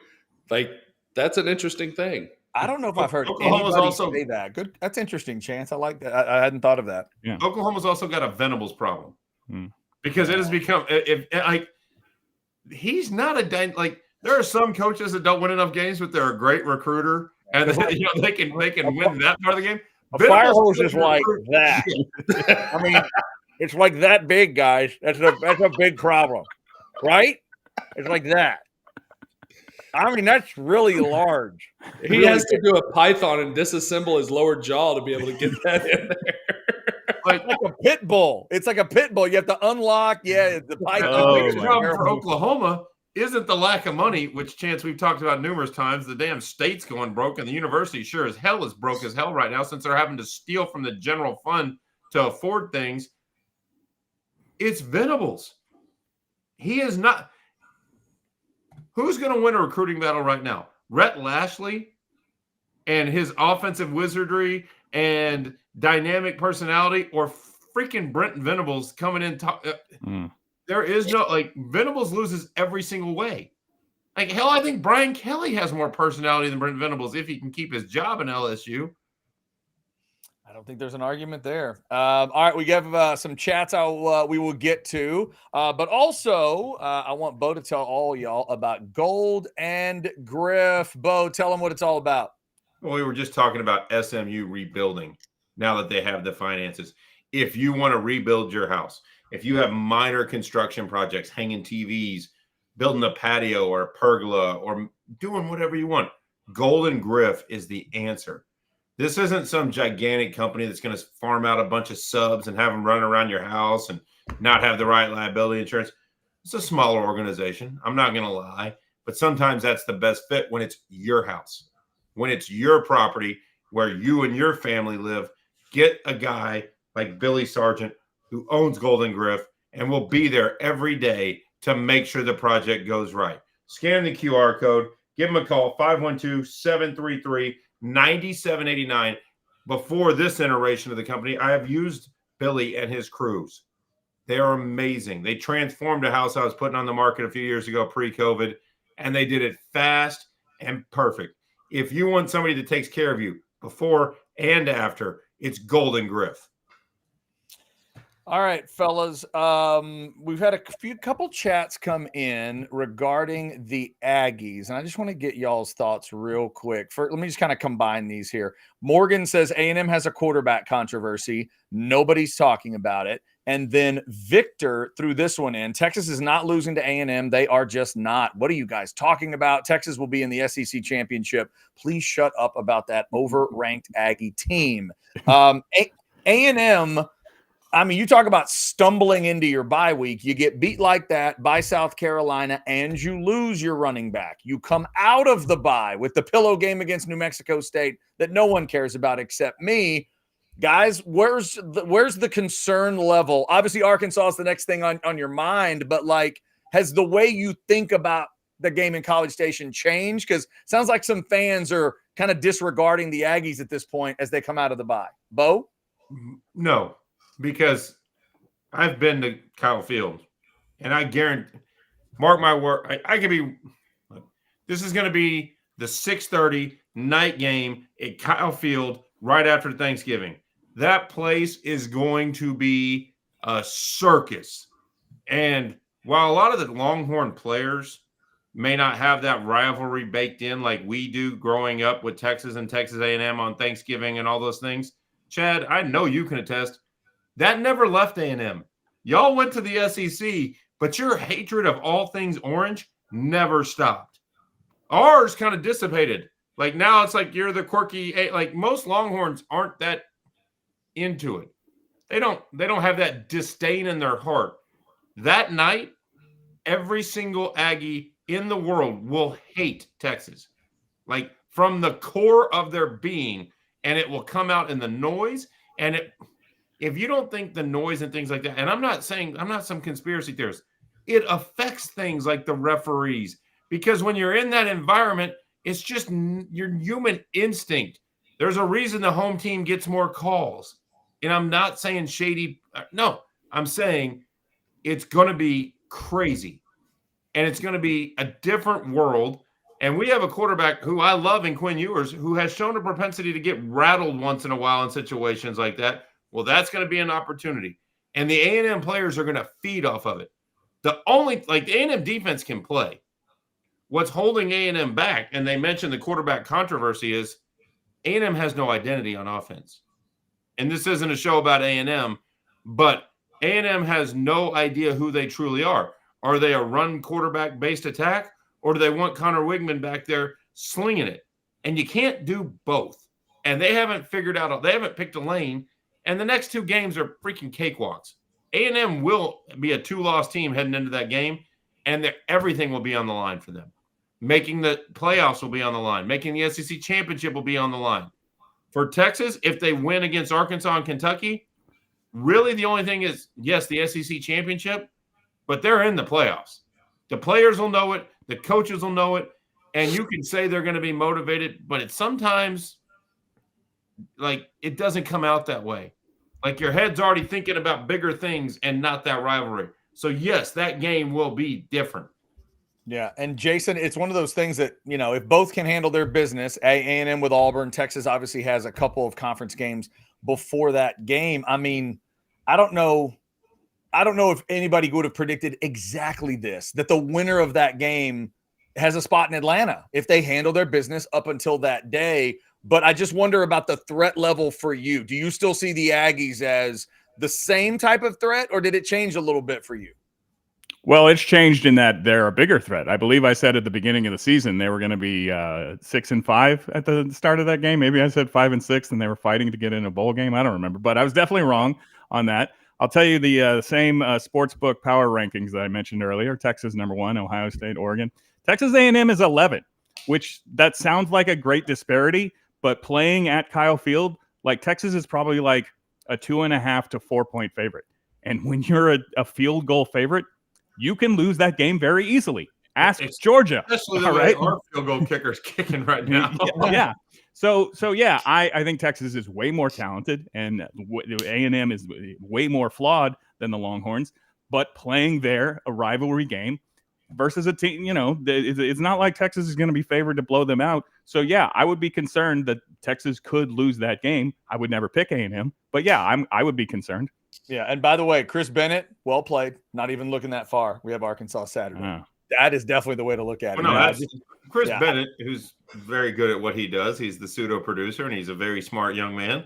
like, that's an interesting thing. I don't know if I've heard anybody say that. Good. That's interesting, Chance. I like that. I hadn't thought of that. Yeah. Oklahoma's also got a Venables problem because it has become he's not there are some coaches that don't win enough games, but they're a great recruiter and they can win that part of the game. A fire hose is like that. I mean, it's like that big, guys. That's a big problem, right? It's like that. I mean, that's really large. He has to do a python and disassemble his lower jaw to be able to get that in there. Like a pit bull. It's like a pit bull. You have to unlock. Yeah, the python. The biggest problem for Oklahoma isn't the lack of money, which, Chance, we've talked about numerous times. The damn state's going broke, and the university sure as hell is broke as hell right now since they're having to steal from the general fund to afford things. It's Venables. He is not. Who's going to win a recruiting battle right now? Rhett Lashley and his offensive wizardry and dynamic personality, or freaking Brent Venables coming in? There is no Venables loses every single way. Like, hell, I think Brian Kelly has more personality than Brent Venables if he can keep his job in LSU. I don't think there's an argument there. All right, we have some chats we will get to. But also, I want Bo to tell all y'all about Gold and Griff. Bo, tell them what it's all about. Well, we were just talking about SMU rebuilding now that they have the finances. If you want to rebuild your house, if you have minor construction projects, hanging TVs, building a patio or a pergola, or doing whatever you want, Gold and Griff is the answer. This isn't some gigantic company that's going to farm out a bunch of subs and have them run around your house and not have the right liability insurance. It's a smaller organization. I'm not going to lie, but sometimes that's the best fit when it's your house, when it's your property where you and your family live. Get a guy like Billy Sargent who owns Golden Griff and will be there every day to make sure the project goes right. Scan the QR code, give him a call, 512-733-9789. Before this iteration of the company, I have used Billy and his crews. They are amazing. They transformed a house I was putting on the market a few years ago, pre-COVID, and they did it fast and perfect. if you want somebody that takes care of you before and after, it's Golden Griff. All right, fellas. We've had a couple chats come in regarding the Aggies, and I just want to get y'all's thoughts real quick. Let me just kind of combine these here. Morgan says A&M has a quarterback controversy. Nobody's talking about it. And then Victor threw this one in. Texas is not losing to A&M. They are just not. What are you guys talking about? Texas will be in the SEC championship. Please shut up about that overranked Aggie team. A&M, I mean, you talk about stumbling into your bye week. You get beat like that by South Carolina and you lose your running back. You come out of the bye with the pillow game against New Mexico State that no one cares about except me. Guys, where's the concern level? Obviously, Arkansas is the next thing on your mind, but like, has the way you think about the game in College Station changed? Because it sounds like some fans are kind of disregarding the Aggies at this point as they come out of the bye. Bo? No, because I've been to Kyle Field, and I guarantee, mark my word, I could be. This is going to be the 6:30 night game at Kyle Field right after Thanksgiving. That place is going to be a circus. And while a lot of the Longhorn players may not have that rivalry baked in like we do growing up with Texas and Texas A&M on Thanksgiving and all those things, Chad, I know you can attest, that never left A&M. Y'all went to the SEC, but your hatred of all things orange never stopped. Ours kind of dissipated. Like now it's like you're the quirky, like most Longhorns aren't that into it. They don't have that disdain in their heart. That night, every single Aggie in the world will hate Texas. Like from the core of their being, and it will come out in the noise. And if you don't think the noise and things like that, and I'm not some conspiracy theorist, it affects things like the referees. Because when you're in that environment, it's just your human instinct. There's a reason the home team gets more calls. And I'm not saying shady. No, I'm saying it's going to be crazy. And it's going to be a different world. And we have a quarterback who I love in Quinn Ewers, who has shown a propensity to get rattled once in a while in situations like that. Well, that's going to be an opportunity. And the A&M players are going to feed off of it. The A&M defense can play. What's holding A&M back, and they mentioned the quarterback controversy, is A&M has no identity on offense. And this isn't a show about A&M, but A&M has no idea who they truly are. Are they a run quarterback-based attack, or do they want Connor Wigman back there slinging it? And you can't do both. And they haven't picked a lane, and the next two games are freaking cakewalks. A&M will be a 2-loss team heading into that game, and everything will be on the line for them. Making the playoffs will be on the line. Making the SEC championship will be on the line. For Texas, if they win against Arkansas and Kentucky, really the only thing is, yes, the SEC championship, but they're in the playoffs. The players will know it. The coaches will know it. And you can say they're going to be motivated, but it's sometimes like it doesn't come out that way. Like your head's already thinking about bigger things and not that rivalry. So, yes, that game will be different. Yeah, and Jason, it's one of those things that, if both can handle their business, A&M with Auburn, Texas obviously has a couple of conference games before that game. I mean, I don't know if anybody would have predicted exactly this, that the winner of that game has a spot in Atlanta if they handle their business up until that day. But I just wonder about the threat level for you. Do you still see the Aggies as the same type of threat, or did it change a little bit for you? Well, it's changed in that they're a bigger threat. I believe I said at the beginning of the season they were going to be 6-5 at the start of that game. Maybe I said 5-6, and they were fighting to get in a bowl game. I don't remember, but I was definitely wrong on that. I'll tell you the same sportsbook power rankings that I mentioned earlier. Texas #1, Ohio State, Oregon. Texas A&M is 11, which that sounds like a great disparity, but playing at Kyle Field, like Texas is probably like a 2.5 to 4 point favorite. And when you're a field goal favorite, you can lose that game very easily. Ask Georgia. Especially the way our field goal kicker's kicking right now. Yeah. So yeah, I think Texas is way more talented, and A&M is way more flawed than the Longhorns. But playing there, a rivalry game, versus a team, it's not like Texas is going to be favored to blow them out. So, yeah, I would be concerned that Texas could lose that game. I would never pick A&M. But, yeah, I would be concerned. Yeah, and by the way, Chris Bennett, well played. Not even looking that far. We have Arkansas Saturday. That is definitely the way to look at it. Well, no, that's Chris Bennett, who's very good at what he does. He's the pseudo producer, and he's a very smart young man.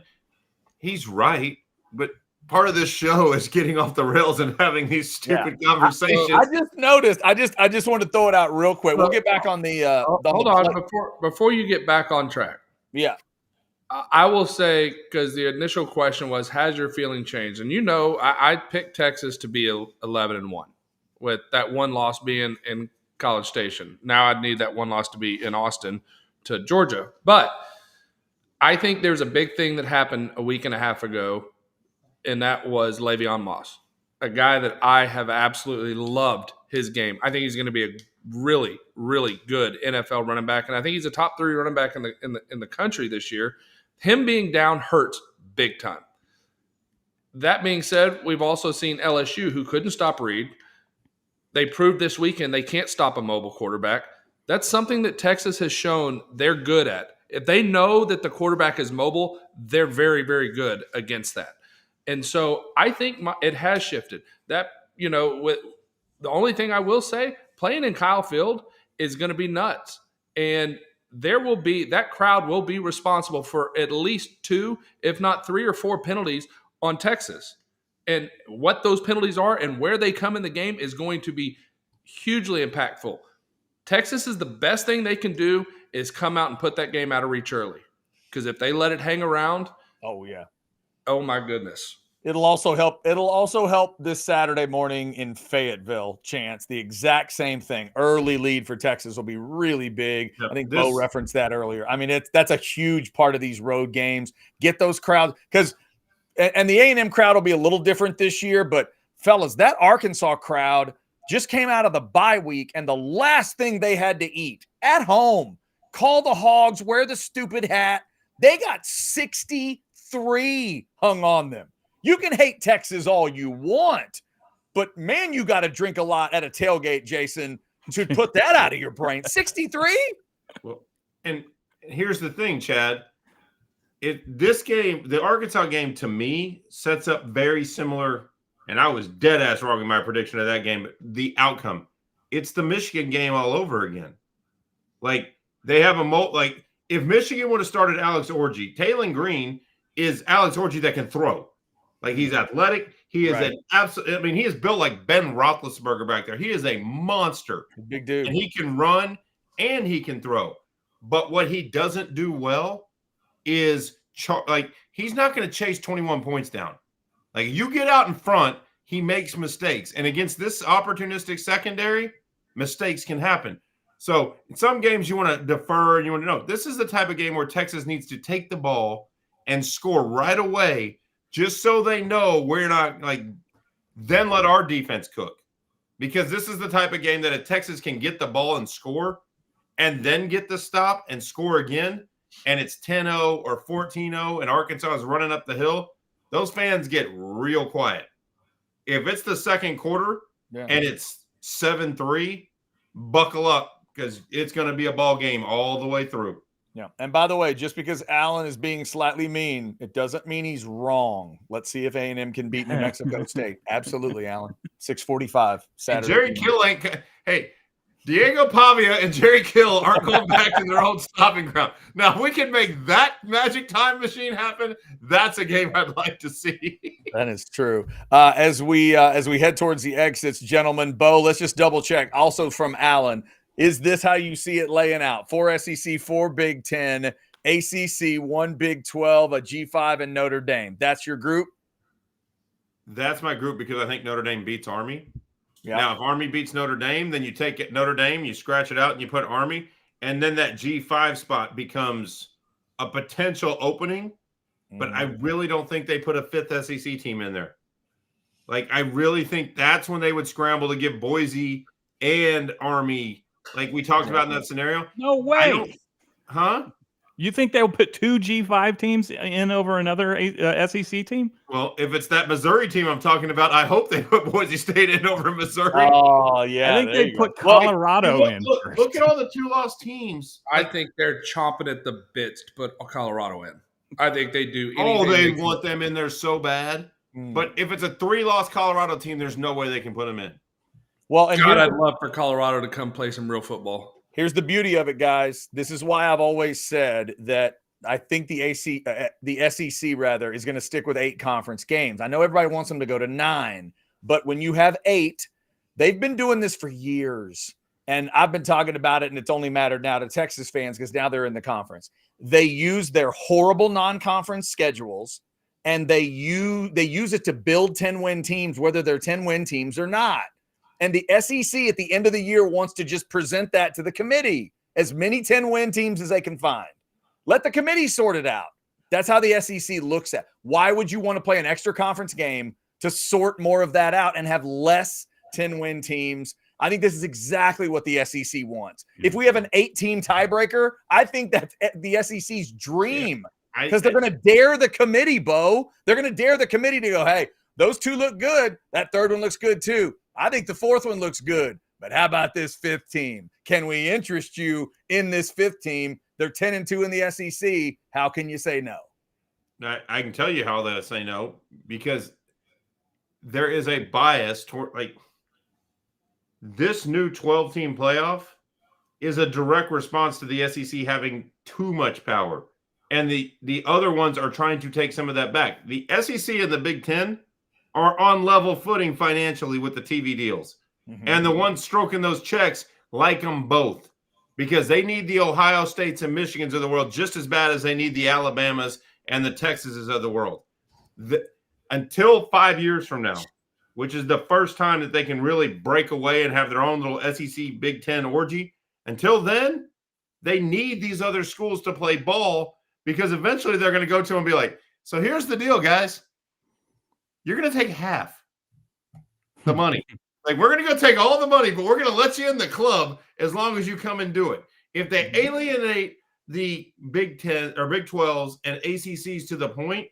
He's right, but part of this show is getting off the rails and having these stupid conversations. I just noticed. I just wanted to throw it out real quick. We'll get back on the hold on before you get back on track. Yeah. I will say, because the initial question was, has your feeling changed? And I picked Texas to be 11-1, with that one loss being in College Station. Now I'd need that one loss to be in Austin to Georgia. But I think there's a big thing that happened a week and a half ago, and that was Le'Veon Moss, a guy that I have absolutely loved his game. I think he's going to be a really, really good NFL running back, and I think he's a top 3 running back in the country this year. Him being down hurts big time. That being said, we've also seen LSU, who couldn't stop Reed. They proved this weekend they can't stop a mobile quarterback. That's something that Texas has shown they're good at. If they know that the quarterback is mobile, they're very, very good against that. And so I think it has shifted. That, with the only thing I will say, playing in Kyle Field is going to be nuts. And that crowd will be responsible for at least 2, if not 3 or 4 penalties on Texas. And what those penalties are and where they come in the game is going to be hugely impactful. Texas is the best thing they can do is come out and put that game out of reach early. Because if they let it hang around, oh my goodness. It'll also help this Saturday morning in Fayetteville, Chance. The exact same thing. Early lead for Texas will be really big. Yeah, I think Bo referenced that earlier. I mean, that's a huge part of these road games. Get those crowds, because and the A&M crowd will be a little different this year, but fellas, that Arkansas crowd just came out of the bye week, and the last thing they had to eat at home, call the Hogs, wear the stupid hat. They got 63 hung on them. You can hate Texas all you want, but man, you got to drink a lot at a tailgate, Jason, to put that out of your brain. 63? Well, and here's the thing, Chad. This game, the Arkansas game, to me, sets up very similar, and I was dead ass wrong in my prediction of that game, but the outcome. It's the Michigan game all over again. Like, they have if Michigan would have started Alex Orji, Taylon Green is Alex Orji that can throw. Like, he's athletic. He is an absolute. I mean, he is built like Ben Roethlisberger back there. He is a monster. Big dude. And he can run and he can throw. But what he doesn't do well is he's not going to chase 21 points down. Like, you get out in front, he makes mistakes. And against this opportunistic secondary, mistakes can happen. So in some games you want to defer and you want to know. This is the type of game where Texas needs to take the ball and score right away, just so they know we're not then let our defense cook. Because this is the type of game that if Texas can get the ball and score and then get the stop and score again, and it's 10-0 or 14-0 and Arkansas is running up the hill, those fans get real quiet. If it's the second quarter and it's 7-3, buckle up, because it's going to be a ball game all the way through. Yeah. And by the way, just because Allen is being slightly mean, it doesn't mean he's wrong. Let's see if A&M can beat New Mexico State. Absolutely, Allen. 6:45 Saturday. And Jerry Kill ain't – hey, Diego Pavia and Jerry Kill aren't going back to their old stopping ground. Now, if we can make that magic time machine happen, that's a game I'd like to see. That is true. As we head towards the exits, gentlemen, Bo, let's just double check. Also from Allen, is this how you see it laying out? 4 SEC, 4 Big Ten, ACC, 1 Big 12, a G5, and Notre Dame. That's your group? That's my group, because I think Notre Dame beats Army. Yeah. Now, if Army beats Notre Dame, then you take it Notre Dame, you scratch it out, and you put Army, and then that G5 spot becomes a potential opening. But I really don't think they put a 5th SEC team in there. Like, I really think that's when they would scramble to give Boise and Army, like we talked about in that scenario. No way. Huh? You think they'll put 2 G5 teams in over another SEC team? Well, if it's that Missouri team I'm talking about, I hope they put Boise State in over Missouri. Oh, yeah. I think there they you go. put Colorado in. Look at all the 2-loss teams. I think they're chomping at the bits to put Colorado in. I think they do anything. Oh, they want them in there so bad. Mm. But if it's a 3-loss Colorado team, there's no way they can put them in. Well, and God, I'd love for Colorado to come play some real football. here's the beauty of it, guys. This is why I've always said that I think the SEC rather is going to stick with 8 conference games. I know everybody wants them to go to 9, but when you have 8, they've been doing this for years. And I've been talking about it, and it's only mattered now to Texas fans because now they're in the conference. They use their horrible non-conference schedules, and they use it to build 10-win teams, whether they're 10-win teams or not. And the SEC at the end of the year wants to just present that to the committee, as many 10-win teams as they can find. Let the committee sort it out. That's how the SEC looks at. Why would you want to play an extra conference game to sort more of that out and have less 10-win teams? I think this is exactly what the SEC wants. If we have an 8-team tiebreaker, I think that's the SEC's dream because they're going to dare the committee, Bo. They're going to dare the committee to go, hey, those 2 look good. That 3rd one looks good too. I think the 4th one looks good. But how about this 5th team? Can we interest you in this 5th team? They're 10-2 in the SEC. How can you say no? I can tell you how they'll say no, because there is a bias toward, like, this new 12-team playoff is a direct response to the SEC having too much power. And the other ones are trying to take some of that back. The SEC and the Big Ten are on level footing financially with the TV deals. Mm-hmm. And the ones stroking those checks like them both, because they need the Ohio States and Michigans of the world just as bad as they need the Alabamas and the Texases of the world. Until 5 years from now, which is the first time that they can really break away and have their own little SEC Big Ten orgy, until then, they need these other schools to play ball, because eventually they're going to go to them and be like, so here's the deal, guys. You're going to take half the money. Like, we're going to go take all the money, but we're going to let you in the club as long as you come and do it. If they alienate the Big Ten or Big 12s and ACCs to the point,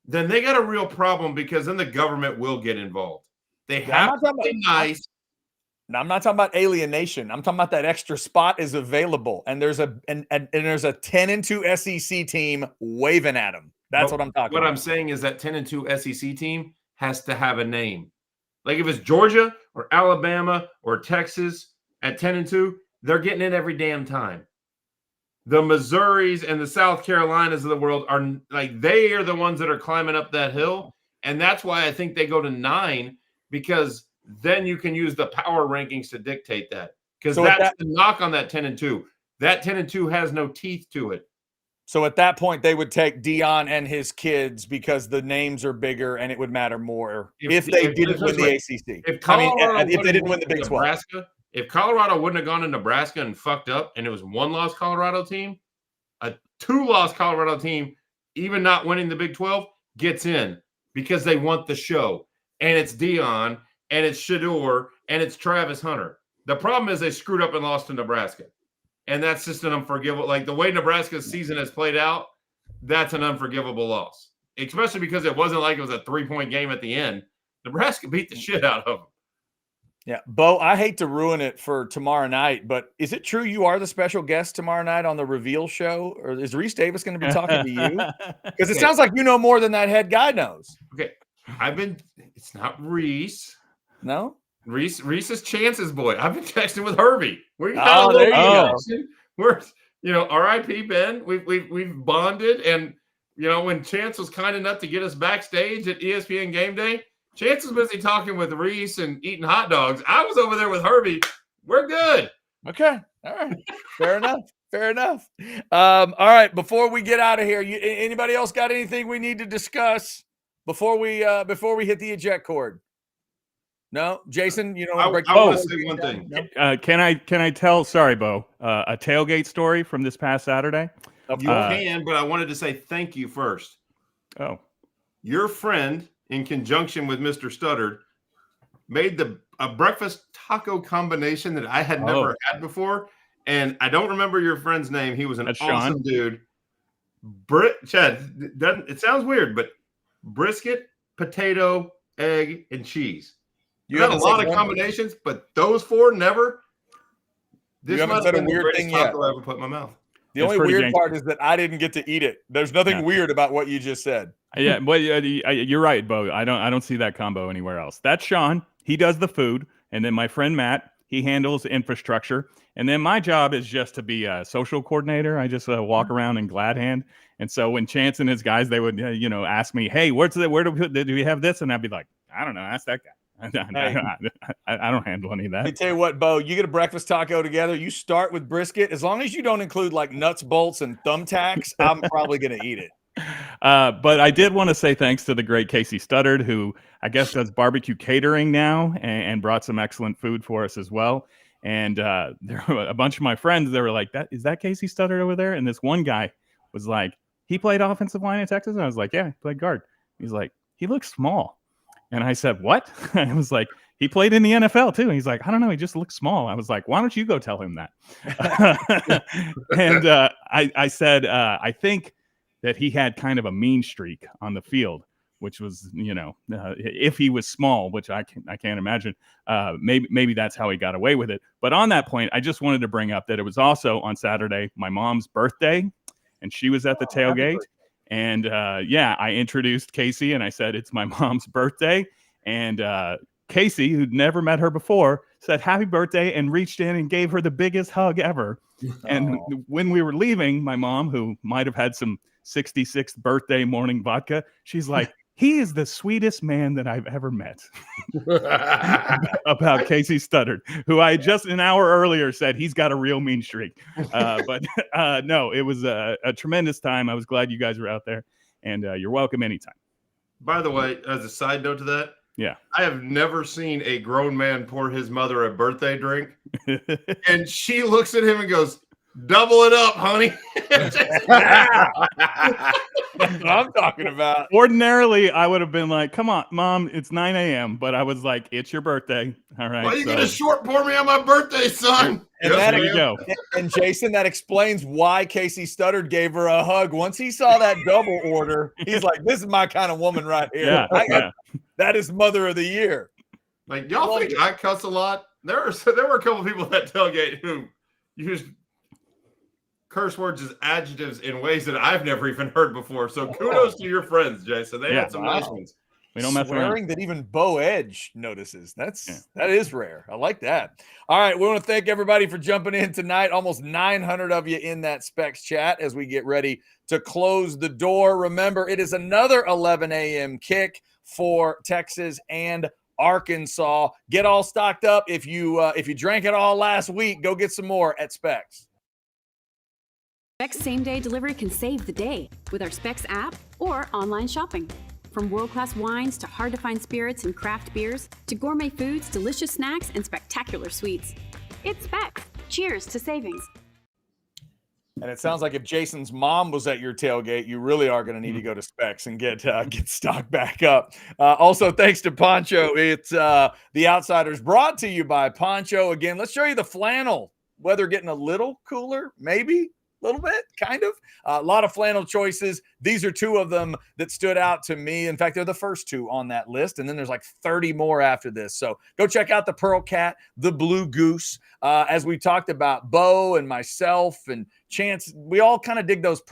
then they got a real problem, because then the government will get involved. They have to be nice. Now, I'm not talking about alienation. I'm talking about that extra spot is available, and there's a 10-2 SEC team waving at them. That's what I'm talking about. What I'm saying is that 10-2 SEC team has to have a name. Like, if it's Georgia or Alabama or Texas at 10-2, they're getting in every damn time. The Missouris and the South Carolinas of the world are like, they are the ones that are climbing up that hill. And that's why I think they go to 9, because then you can use the power rankings to dictate that. Because that's the knock on that 10-2. That 10-2 has no teeth to it. So at that point, they would take Dion and his kids because the names are bigger and it would matter more if they didn't win the ACC. If they didn't win the Big 12. If Colorado wouldn't have gone to Nebraska and fucked up and it was 1-loss Colorado team, a 2-loss Colorado team, even not winning the Big 12, gets in because they want the show. And it's Dion, and it's Shador, and it's Travis Hunter. The problem is they screwed up and lost to Nebraska. And that's just an unforgivable. Like, the way Nebraska's season has played out, that's an unforgivable loss. Especially because it wasn't like it was a 3-point game at the end. Nebraska beat the shit out of them. Yeah, Bo, I hate to ruin it for tomorrow night, but is it true you are the special guest tomorrow night on the Reveal show? Or is Reese Davis going to be talking to you? Because it sounds like you know more than that head guy knows. Okay, it's not Reese. No? Reese's Chance's boy. I've been texting with Herbie. There you go. We're, R.I.P. Ben. We've bonded, and when Chance was kind enough to get us backstage at ESPN Game Day, Chance was busy talking with Reese and eating hot dogs. I was over there with Herbie. We're good. Okay. All right. Fair enough. All right. Before we get out of here, anybody else got anything we need to discuss before we hit the eject cord? No, Jason. I want to say one thing. No? Can I tell? Sorry, Bo. A tailgate story from this past Saturday. You can, but I wanted to say thank you first. Oh, your friend, in conjunction with Mr. Studdard, made a breakfast taco combination that I had never had before, And I don't remember your friend's name. He was an That's awesome Sean. dude. Chad, it sounds weird, but brisket, potato, egg, and cheese. You I've had a haven't said lot of one- combinations, but those four never. You This haven't might said have a been the weird greatest thing yet. taco I ever put in my mouth. The It's only pretty weird janky. part is that I didn't get to eat it. There's nothing Yeah. weird about what you just said. Yeah, but you're right, Bo. I don't see that combo anywhere else. That's Sean. He does the food, and then my friend Matt, he handles infrastructure, and then my job is just to be a social coordinator. I just walk around in glad hand, and so when Chance and his guys, they would ask me, "Hey, where do we have this?" And I'd be like, "I don't know, ask that guy." I don't handle any of Let me that. tell you what, Bo, you get a breakfast taco together, you start with brisket. As long as you don't include like nuts, bolts, and thumbtacks, I'm probably going to eat it. But I did want to say thanks to the great Casey Studdard, who I guess does barbecue catering now and brought some excellent food for us as well. And there were a bunch of my friends, they were like, is that Casey Studdard over there? And this one guy was like, he played offensive line in Texas? And I was like, yeah, he played guard. He's like, he looks small. And I said, what? I was like, he played in the NFL too. And he's like, I don't know. He just looks small. I was like, why don't you go tell him that? And I said, I think that he had kind of a mean streak on the field, which was, if he was small, which I can't imagine, maybe that's how he got away with it. But on that point, I just wanted to bring up that it was also on Saturday, my mom's birthday, and she was at the tailgate. And I introduced Casey and I said, it's my mom's birthday. And Casey, who'd never met her before, said happy birthday and reached in and gave her the biggest hug ever. And when we were leaving, my mom, who might have had some 66th birthday morning vodka, she's like, he is the sweetest man that I've ever met. About Casey Studdard, who I just an hour earlier said he's got a real mean streak. But no, it was a tremendous time. I was glad you guys were out there, and you're welcome anytime. By the way, as a side note to that, yeah, I have never seen a grown man pour his mother a birthday drink, and she looks at him and goes, "Double it up, honey." That's what I'm talking about. Ordinarily, I would have been like, come on, Mom, it's 9 a.m. But I was like, it's your birthday. All right. Why you gonna short pour me on my birthday, son? And there you go. And Jason, that explains why Casey Studdard gave her a hug. Once he saw that double order, he's like, this is my kind of woman right here. That is mother of the year. Like, y'all think I cuss a lot? There were a couple people that tailgate who used curse words as adjectives in ways that I've never even heard before. So kudos to your friends, Jason. They had some nice ones. We don't mess Swearing around. that even Bo Edge notices. That is rare. I like that. All right, we want to thank everybody for jumping in tonight. Almost 900 of you in that Specs chat as we get ready to close the door. Remember, it is another 11 a.m. kick for Texas and Arkansas. Get all stocked up. If you drank it all last week, go get some more at Specs. Specs same-day delivery can save the day with our Specs app or online shopping. From world-class wines to hard-to-find spirits and craft beers to gourmet foods, delicious snacks, and spectacular sweets. It's Specs. Cheers to savings. And it sounds like if Jason's mom was at your tailgate, you really are going to need to go to Specs and get stocked back up. Also, thanks to Poncho. It's The Outsiders brought to you by Poncho. Again, let's show you the flannel. Weather getting a little cooler, maybe. A little bit, kind of. A lot of flannel choices. These are two of them that stood out to me. In fact, they're the first two on that list. And then there's like 30 more after this. So go check out the Pearl Cat, the Blue Goose. As we talked about, Bo and myself and Chance, we all kind of dig those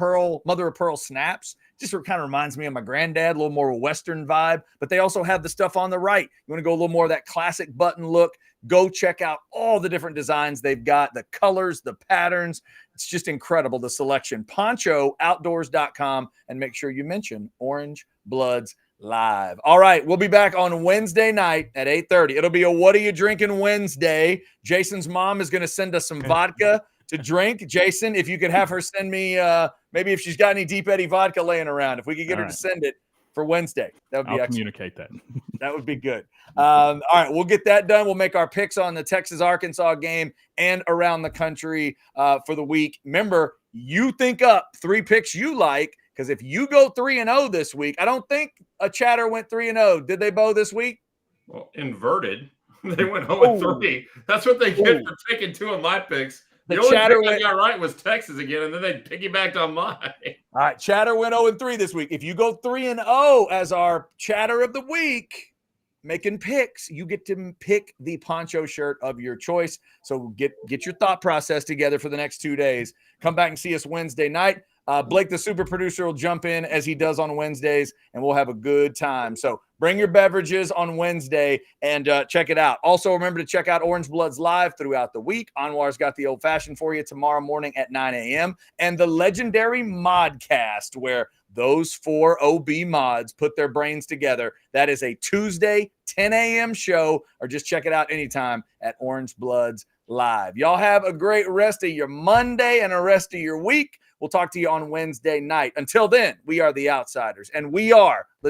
mother of pearl snaps. Just kind of reminds me of my granddad, a little more Western vibe. But they also have the stuff on the right. You want to go a little more of that classic button look. Go check out all the different designs they've got, the colors, the patterns. It's just incredible, the selection. PonchoOutdoors.com, and make sure you mention Orange Bloods Live. All right, we'll be back on Wednesday night at 8:30. It'll be a What Are You Drinking Wednesday. Jason's mom is going to send us some vodka to drink. Jason, if you could have her send me, maybe if she's got any Deep Eddy vodka laying around, if we could get her to send it for Wednesday, that would be excellent. Communicate that. That would be good. All right, we'll get that done. We'll make our picks on the Texas-Arkansas game and around the country for the week. Remember, you think up 3 picks you like, because if you go 3-0 this week, I don't think a chatter went 3-0. Did they, Bo, this week? Well, inverted. They went 0-3. That's what they get for taking 2 of my picks. The only chatter pick I went, got right was Texas again, and then they piggybacked on mine. all right, chatter went 0-3 this week. If you go 3-0 as our chatter of the week, making picks, you get to pick the poncho shirt of your choice. So get your thought process together for the next 2 days. Come back and see us Wednesday night. Blake, the super producer, will jump in as he does on Wednesdays, and we'll have a good time. So bring your beverages on Wednesday and check it out. Also, remember to check out Orange Bloods live throughout the week. Anwar's got the old fashioned for you tomorrow morning at 9 a.m. and the legendary Modcast, where those 4 OB mods put their brains together. That is a Tuesday 10 a.m. show, or just check it out anytime at Orange Bloods Live. Y'all have a great rest of your Monday and a rest of your week. We'll talk to you on Wednesday night. Until then, we are the Outsiders, and we are